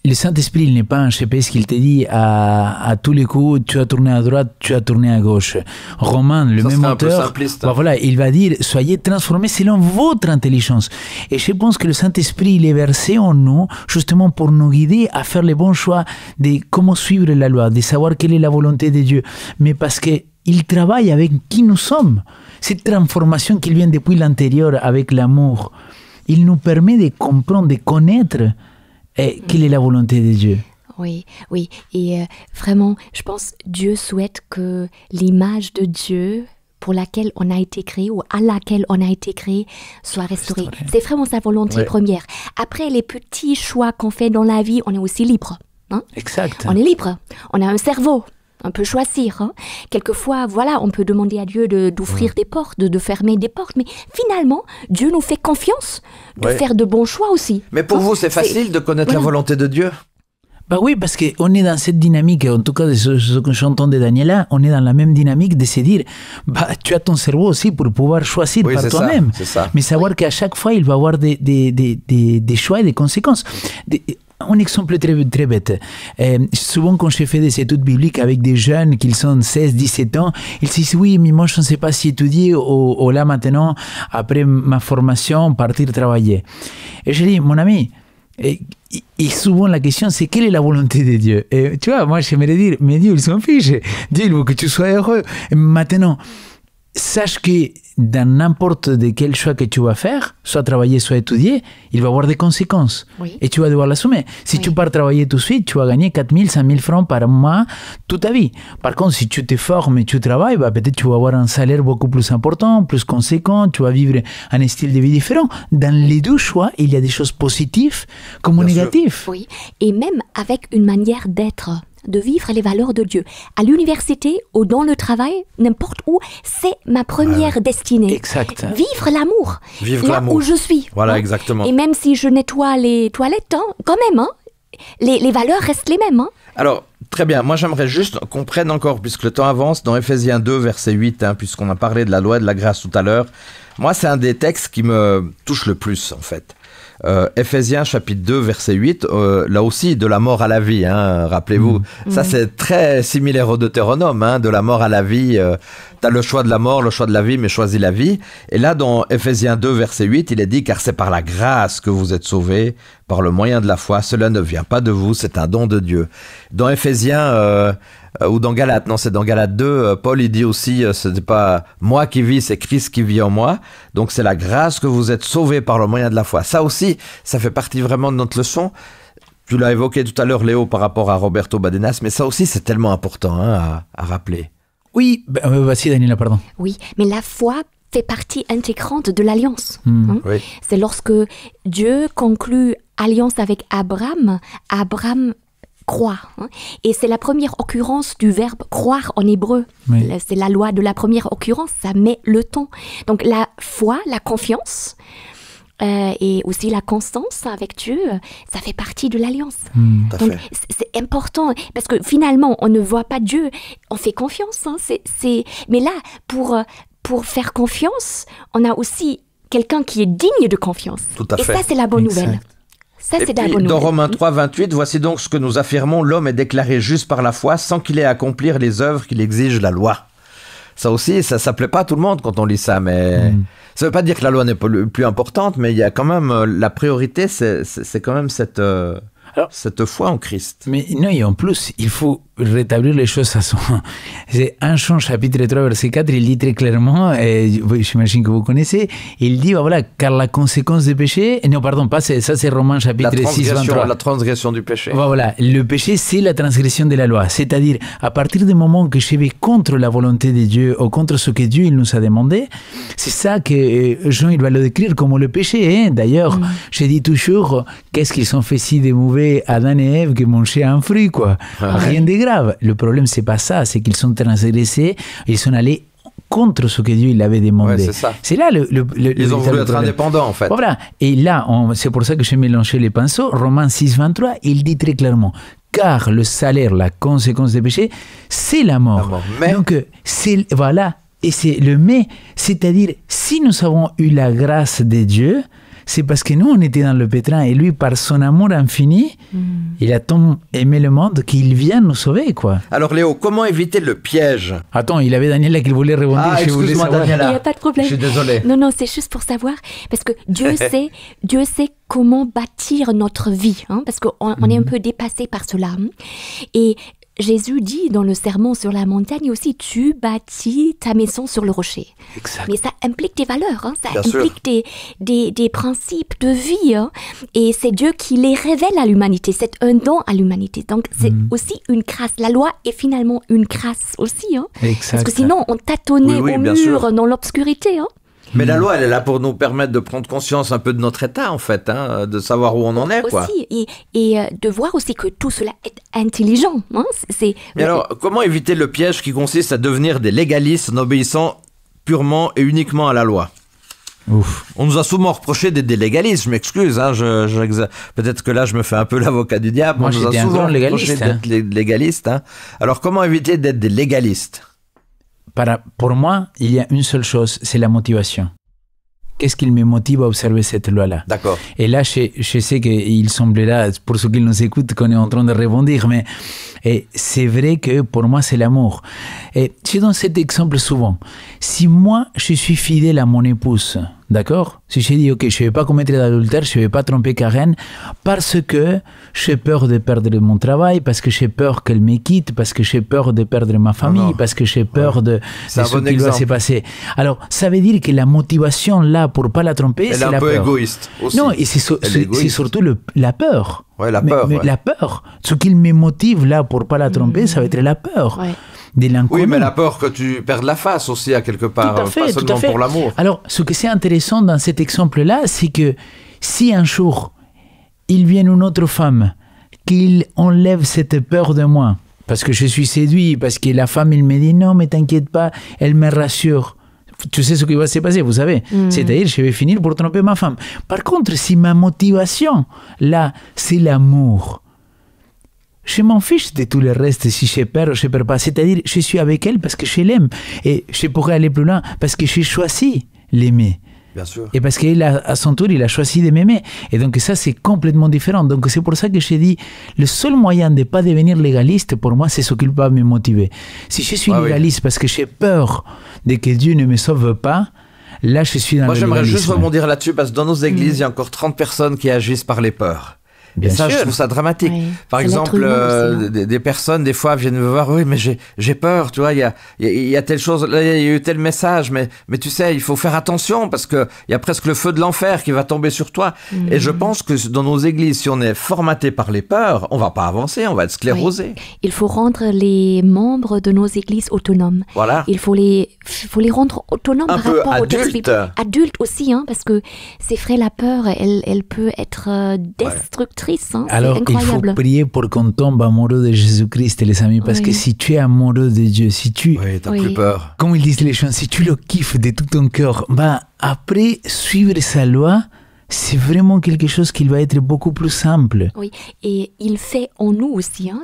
Speaker 3: le Saint-Esprit, il n'est pas un GPS qu'il te dit à tous les coups, tu as tourné à droite, tu as tourné à gauche. Romain, le même auteur, voilà, il va dire, soyez transformés selon votre intelligence. Et je pense que le Saint-Esprit, il est versé en nous, justement pour nous guider à faire les bons choix de comment suivre la loi, de savoir quelle est la volonté de Dieu. Mais parce qu'il travaille avec qui nous sommes. Cette transformation qui vient depuis l'intérieur avec l'amour, il nous permet de comprendre, de connaître quelle est la volonté de Dieu.
Speaker 2: Oui. Et vraiment, je pense Dieu souhaite que l'image de Dieu pour laquelle on a été créé ou à laquelle on a été créé soit restaurée. C'est vraiment sa volonté première. Après, les petits choix qu'on fait dans la vie, on est aussi libre.
Speaker 3: Exact.
Speaker 2: On est libre. On a un cerveau. On peut choisir. Quelquefois, on peut demander à Dieu d'ouvrir des portes, de fermer des portes. Mais finalement, Dieu nous fait confiance de faire de bons choix aussi.
Speaker 1: Mais pour vous, c'est facile de connaître la volonté de Dieu?
Speaker 3: Oui, parce qu'on est dans cette dynamique, en tout cas de ce que j'entends de Daniela, on est dans la même dynamique de se dire, tu as ton cerveau aussi pour pouvoir choisir par toi-même.
Speaker 1: C'est ça.
Speaker 3: Mais savoir qu'à chaque fois, il va y avoir des choix et des conséquences. Un exemple très, très bête. Souvent, quand je fais des études bibliques avec des jeunes qui sont 16, 17 ans, ils disent oui, mais moi, je ne sais pas si étudier ou là maintenant, après ma formation, partir travailler. Et je dis, mon ami, et souvent la question c'est quelle est la volonté de Dieu? Et tu vois, moi j'aimerais dire, mais Dieu il s'en fiche. Dieu il veut que tu sois heureux. Et maintenant, sache que dans n'importe quel choix que tu vas faire, soit travailler, soit étudier, il va avoir des conséquences. Oui. Et tu vas devoir l'assumer. Si tu pars travailler tout de suite, tu vas gagner 4 000, 5 000 francs par mois toute ta vie. Par contre, si tu te formes et tu travailles, peut-être tu vas avoir un salaire beaucoup plus important, plus conséquent, tu vas vivre un style de vie différent. Dans les deux choix, il y a des choses positives comme négatives.
Speaker 2: Oui, et même avec une manière d'être, de vivre les valeurs de Dieu. À l'université ou dans le travail, n'importe où, c'est ma première destinée.
Speaker 3: Exact.
Speaker 2: Vivre l'amour.
Speaker 1: Vivre
Speaker 2: là
Speaker 1: l'amour.
Speaker 2: Où je suis.
Speaker 1: Voilà, exactement.
Speaker 2: Et même si je nettoie les toilettes, quand même, les valeurs restent les mêmes.
Speaker 1: Alors, très bien. Moi, j'aimerais juste qu'on prenne encore, puisque le temps avance, dans Ephésiens 2, verset 8, puisqu'on a parlé de la loi et de la grâce tout à l'heure. Moi, c'est un des textes qui me touche le plus, en fait. Ephésiens chapitre 2 verset 8, là aussi de la mort à la vie, rappelez-vous, ça c'est très similaire au Deutéronome, de la mort à la vie, t'as le choix de la mort, le choix de la vie, mais choisis la vie. Et là dans Ephésiens 2 verset 8, il est dit, car c'est par la grâce que vous êtes sauvés, par le moyen de la foi, cela ne vient pas de vous, c'est un don de Dieu. Dans Ephésiens ou dans Galates, non, c'est dans Galates 2, Paul il dit aussi, ce n'est pas moi qui vis, c'est Christ qui vit en moi, donc c'est la grâce que vous êtes sauvés par le moyen de la foi. Ça aussi, ça fait partie vraiment de notre leçon. Tu l'as évoqué tout à l'heure, Léo, par rapport à Roberto Badenas, mais ça aussi, c'est tellement important à rappeler.
Speaker 3: Oui, vas-y Daniela, pardon.
Speaker 2: Oui, mais la foi fait partie intégrante de l'alliance.
Speaker 1: Oui.
Speaker 2: C'est lorsque Dieu conclut alliance avec Abraham, croire. Et c'est la première occurrence du verbe croire en hébreu. Oui. C'est la loi de la première occurrence, ça met le ton. Donc la foi, la confiance et aussi la constance avec Dieu, ça fait partie de l'alliance. Donc c'est important parce que finalement on ne voit pas Dieu, on fait confiance. Mais là, pour faire confiance, on a aussi quelqu'un qui est digne de confiance.
Speaker 1: Tout à fait.
Speaker 2: Et ça c'est la bonne nouvelle. Ça,
Speaker 1: et puis, dans Romains 3, 28, voici donc ce que nous affirmons, l'homme est déclaré juste par la foi sans qu'il ait à accomplir les œuvres qu'il exige la loi. Ça aussi, ça plaît pas à tout le monde quand on lit ça, mais ça veut pas dire que la loi n'est pas plus importante, mais il y a quand même, la priorité, c'est quand même cette foi en Christ.
Speaker 3: Mais non, et en plus, il faut rétablir les choses à son... C'est 1 Jean chapitre 3 verset 4, il dit très clairement, et j'imagine que vous connaissez, il dit, voilà, car la conséquence du péché... Non, pardon, pas ça c'est Romains chapitre 6, 23.
Speaker 1: La transgression du péché.
Speaker 3: Voilà, le péché, c'est la transgression de la loi. C'est-à-dire, à partir du moment que je vais contre la volonté de Dieu, ou contre ce que Dieu il nous a demandé, c'est ça que Jean, il va le décrire comme le péché. D'ailleurs, je dis toujours, qu'est-ce qu'ils ont fait si de mauvais Adam et Ève que manger un fruit, quoi. Rien de grave. Le problème, c'est pas ça, c'est qu'ils sont transgressés, ils sont allés contre ce que Dieu il avait demandé.
Speaker 1: Ouais, c'est ça.
Speaker 3: C'est là
Speaker 1: ils ont voulu être indépendants, en fait.
Speaker 3: Voilà. Et là, c'est pour ça que j'ai mélangé les pinceaux. Romains 6, 23, il dit très clairement, car le salaire, la conséquence des péchés, c'est la mort. Mais... Donc, voilà. Et c'est le mais, c'est-à-dire, si nous avons eu la grâce de Dieu, c'est parce que nous, on était dans le pétrin et lui, par son amour infini, il a tant aimé le monde qu'il vient nous sauver, quoi.
Speaker 1: Alors, Léo, comment éviter le piège?
Speaker 3: Attends, il avait Daniela qui voulait répondre.
Speaker 1: Excuse-moi, Daniela.
Speaker 2: Il n'y a pas de problème.
Speaker 1: Je suis désolé.
Speaker 2: Non, c'est juste pour savoir, parce que Dieu sait comment bâtir notre vie, parce qu'on est un peu dépassé par cela. Et Jésus dit dans le sermon sur la montagne aussi, tu bâtis ta maison sur le rocher.
Speaker 3: Exact.
Speaker 2: Mais ça implique des valeurs, ça
Speaker 1: Bien
Speaker 2: implique des principes de vie. Et c'est Dieu qui les révèle à l'humanité, c'est un don à l'humanité. Donc c'est aussi une grâce. La loi est finalement une grâce aussi.
Speaker 3: Exact.
Speaker 2: Parce que sinon on tâtonnait au mur dans l'obscurité.
Speaker 1: Mais la loi, elle est là pour nous permettre de prendre conscience un peu de notre état, en fait, de savoir où on en est, quoi.
Speaker 2: Aussi, et de voir aussi que tout cela est intelligent.
Speaker 1: Mais alors, comment éviter le piège qui consiste à devenir des légalistes en obéissant purement et uniquement à la loi?
Speaker 3: Ouf.
Speaker 1: On nous a souvent reproché d'être des légalistes, je m'excuse, peut-être que là je me fais un peu l'avocat du diable.
Speaker 3: Moi,
Speaker 1: on nous a souvent reproché d'être légaliste. Alors, comment éviter d'être des légalistes?
Speaker 3: Pour moi, il y a une seule chose, c'est la motivation. Qu'est-ce qui me motive à observer cette loi-là?
Speaker 1: D'accord.
Speaker 3: Et là, je sais qu'il semblerait, pour ceux qui nous écoutent, qu'on est en train de rebondir, mais c'est vrai que pour moi, c'est l'amour. Et je donne cet exemple souvent. Si moi, je suis fidèle à mon épouse, d'accord? Si je dis, ok, je ne vais pas commettre d'adultère, je ne vais pas tromper Karen, parce que j'ai peur de perdre mon travail, parce que j'ai peur qu'elle me quitte, parce que j'ai peur de perdre ma famille, parce que j'ai peur de ce qui doit se passer. Alors, ça veut dire que la motivation là pour ne pas la tromper, c'est la peur. Elle est un peu
Speaker 1: égoïste aussi.
Speaker 3: Non, et c'est surtout la peur.
Speaker 1: Ouais, la peur.
Speaker 3: Mais la peur. Ce qui me motive là pour ne pas la tromper, ça va être la peur.
Speaker 2: Ouais.
Speaker 3: Oui,
Speaker 1: mais la peur que tu perdes la face aussi à quelque part, pas seulement pour l'amour.
Speaker 3: Alors, ce que c'est intéressant dans cet exemple-là, c'est que si un jour, il vient une autre femme, qu'il enlève cette peur de moi, parce que je suis séduit, parce que la femme, il me dit non, mais t'inquiète pas, elle me rassure. Tu sais ce qui va se passer, vous savez. C'est-à-dire, je vais finir pour tromper ma femme. Par contre, si ma motivation, là, c'est l'amour, je m'en fiche de tout le reste, si je perds ou je ne perds pas. C'est-à-dire, je suis avec elle parce que je l'aime. Et je pourrais aller plus loin parce que j'ai choisi l'aimer.
Speaker 1: Bien sûr.
Speaker 3: Et parce qu'elle, à son tour, il a choisi de m'aimer. Et donc ça, c'est complètement différent. Donc c'est pour ça que je dis, le seul moyen de ne pas devenir légaliste, pour moi, c'est ce qui va me motiver. Si je suis légaliste parce que j'ai peur de que Dieu ne me sauve pas, là, je suis dans le légalisme.
Speaker 1: Moi, j'aimerais juste rebondir là-dessus parce que dans nos églises, il y a encore 30 personnes qui agissent par les peurs.
Speaker 3: Bien
Speaker 1: et ça,
Speaker 3: sûr.
Speaker 1: je trouve ça dramatique.
Speaker 2: Oui.
Speaker 1: Par exemple, des personnes, des fois, viennent me voir, oui, mais j'ai peur, tu vois, il y a telle chose, là, il y a eu tel message, mais tu sais, il faut faire attention parce que il y a presque le feu de l'enfer qui va tomber sur toi. Et je pense que dans nos églises, si on est formaté par les peurs, on va pas avancer, on va être sclérosé.
Speaker 2: Oui. Il faut rendre les membres de nos églises autonomes.
Speaker 1: Voilà.
Speaker 2: Il faut les rendre autonomes
Speaker 1: un
Speaker 2: par
Speaker 1: peu
Speaker 2: rapport
Speaker 1: adultes.
Speaker 2: Adultes aussi, hein, parce que c'est vrai, la peur, elle peut être destructrice. Hein,
Speaker 3: alors, il faut prier pour qu'on tombe amoureux de Jésus-Christ, les amis, parce que si tu es amoureux de Dieu, si tu...
Speaker 1: Oui, t'as plus peur.
Speaker 3: Comme ils disent les gens, si tu le kiffes de tout ton cœur, après, suivre sa loi, c'est vraiment quelque chose qui va être beaucoup plus simple.
Speaker 2: Oui, et il fait en nous aussi. Hein,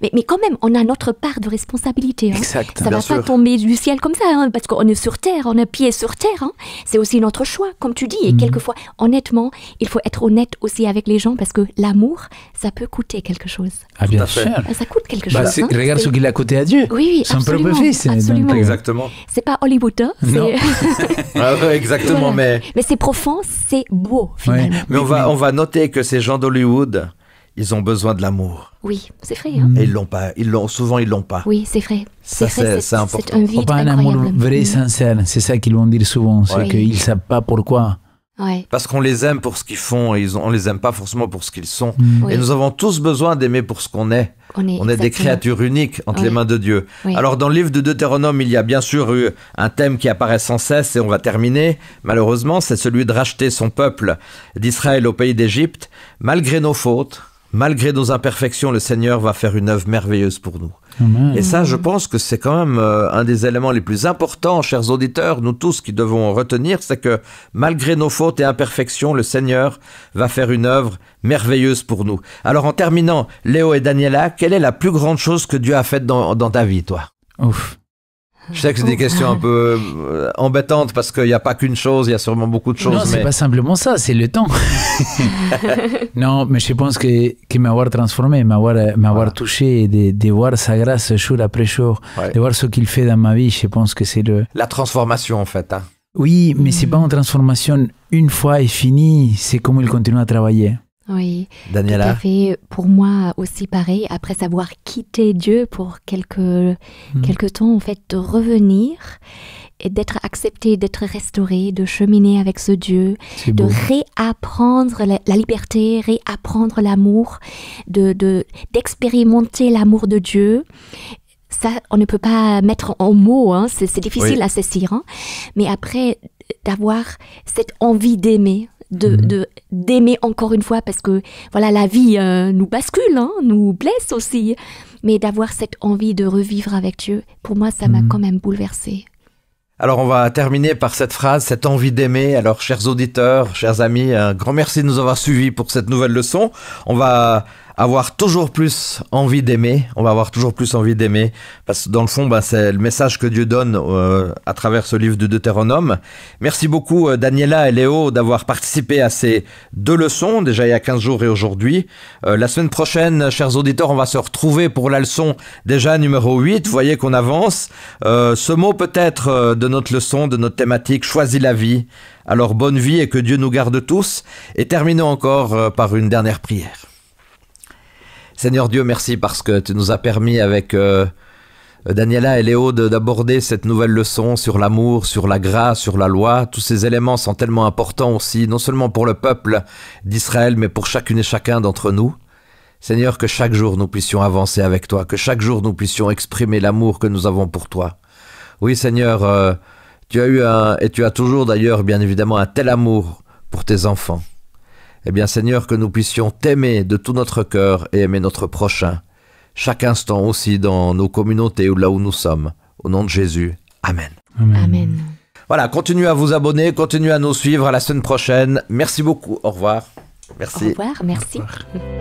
Speaker 2: mais quand même, on a notre part de responsabilité. Hein.
Speaker 3: Exact.
Speaker 2: Ça ne va pas tomber du ciel comme ça, hein, parce qu'on est sur terre, on a pied sur terre. Hein. C'est aussi notre choix, comme tu dis. Et quelquefois, honnêtement, il faut être honnête aussi avec les gens, parce que l'amour, ça peut coûter quelque chose.
Speaker 3: Ah, bien sûr.
Speaker 2: Ça coûte quelque chose. Hein,
Speaker 3: regarde ce qu'il a coûté à Dieu.
Speaker 2: Oui,
Speaker 3: son
Speaker 2: absolument,
Speaker 3: propre fils.
Speaker 2: Absolument.
Speaker 3: Donc,
Speaker 1: exactement.
Speaker 2: C'est pas Hollywood. Hein,
Speaker 3: non.
Speaker 1: Exactement,
Speaker 2: voilà. Mais c'est profond, c'est beau. Finalement.
Speaker 1: Mais on va noter que ces gens d'Hollywood, ils ont besoin de l'amour.
Speaker 2: Oui, c'est vrai. Hein.
Speaker 1: Et ils l'ont pas. Souvent, ils l'ont pas.
Speaker 2: Oui, c'est vrai.
Speaker 1: Ça, c'est important.
Speaker 2: C'est un vide
Speaker 3: pas un
Speaker 2: incroyable.
Speaker 3: amour vrai et sincère. C'est ça qu'ils vont dire souvent. C'est qu'ils ne savent pas pourquoi.
Speaker 2: Ouais.
Speaker 1: Parce qu'on les aime pour ce qu'ils font et on les aime pas forcément pour ce qu'ils sont.
Speaker 2: Oui.
Speaker 1: Et nous avons tous besoin d'aimer pour ce qu'on est. On est des créatures uniques entre les mains de Dieu.
Speaker 2: Oui.
Speaker 1: Alors dans le livre de Deutéronome, il y a bien sûr eu un thème qui apparaît sans cesse et on va terminer. Malheureusement, c'est celui de racheter son peuple d'Israël au pays d'Égypte. Malgré nos fautes, malgré nos imperfections, le Seigneur va faire une œuvre merveilleuse pour nous.
Speaker 3: Amen.
Speaker 1: Et ça, je pense que c'est quand même un des éléments les plus importants, chers auditeurs, nous tous qui devons retenir, c'est que malgré nos fautes et imperfections, le Seigneur va faire une œuvre merveilleuse pour nous. Alors en terminant, Léo et Daniela, quelle est la plus grande chose que Dieu a faite dans ta vie, toi?
Speaker 3: Ouf.
Speaker 1: Je sais que c'est des questions un peu embêtantes parce qu'il n'y a pas qu'une chose, il y a sûrement beaucoup de choses.
Speaker 3: Non, c'est pas simplement ça, c'est le temps. Non, mais je pense que m'avoir transformé, m'avoir touché, de voir sa grâce jour après jour, de voir ce qu'il fait dans ma vie, je pense que c'est
Speaker 1: la transformation en fait. Hein.
Speaker 3: Oui, mais c'est pas une transformation une fois et fini, c'est comment il continue à travailler.
Speaker 2: Oui,
Speaker 1: Daniela.
Speaker 2: tout à fait. Pour moi aussi pareil, après avoir quitté Dieu pour quelques temps, en fait, de revenir et d'être accepté, d'être restauré, de cheminer avec ce Dieu, de réapprendre la liberté, réapprendre l'amour, d'expérimenter l'amour de Dieu. Ça, on ne peut pas mettre en mots, hein, c'est difficile à saisir, hein, mais après, d'avoir cette envie d'aimer, d'aimer encore une fois, parce que voilà, la vie nous bascule, hein, nous blesse aussi, mais d'avoir cette envie de revivre avec Dieu, pour moi, ça m'a quand même bouleversée.
Speaker 1: Alors on va terminer par cette phrase, cette envie d'aimer. Alors chers auditeurs, chers amis, un grand merci de nous avoir suivis pour cette nouvelle leçon. On va avoir toujours plus envie d'aimer. On va avoir toujours plus envie d'aimer. Parce que dans le fond, c'est le message que Dieu donne à travers ce livre de Deutéronome. Merci beaucoup Daniela et Léo d'avoir participé à ces 2 leçons, déjà il y a 15 jours et aujourd'hui. La semaine prochaine, chers auditeurs, on va se retrouver pour la leçon déjà numéro 8. Vous voyez qu'on avance. Ce mot peut-être de notre leçon, de notre thématique, choisis la vie. Alors bonne vie et que Dieu nous garde tous. Et terminons encore par une dernière prière. Seigneur Dieu, merci parce que tu nous as permis avec Daniela et Léo d'aborder cette nouvelle leçon sur l'amour, sur la grâce, sur la loi. Tous ces éléments sont tellement importants aussi, non seulement pour le peuple d'Israël, mais pour chacune et chacun d'entre nous. Seigneur, que chaque jour nous puissions avancer avec toi, que chaque jour nous puissions exprimer l'amour que nous avons pour toi. Oui Seigneur, tu as eu et tu as toujours d'ailleurs bien évidemment un tel amour pour tes enfants. Eh bien Seigneur, que nous puissions t'aimer de tout notre cœur et aimer notre prochain, chaque instant aussi dans nos communautés ou là où nous sommes. Au nom de Jésus, Amen.
Speaker 2: Amen. Amen.
Speaker 1: Voilà, continuez à vous abonner, continuez à nous suivre à la semaine prochaine. Merci beaucoup, au revoir. Merci.
Speaker 2: Au revoir, merci.
Speaker 3: Au revoir.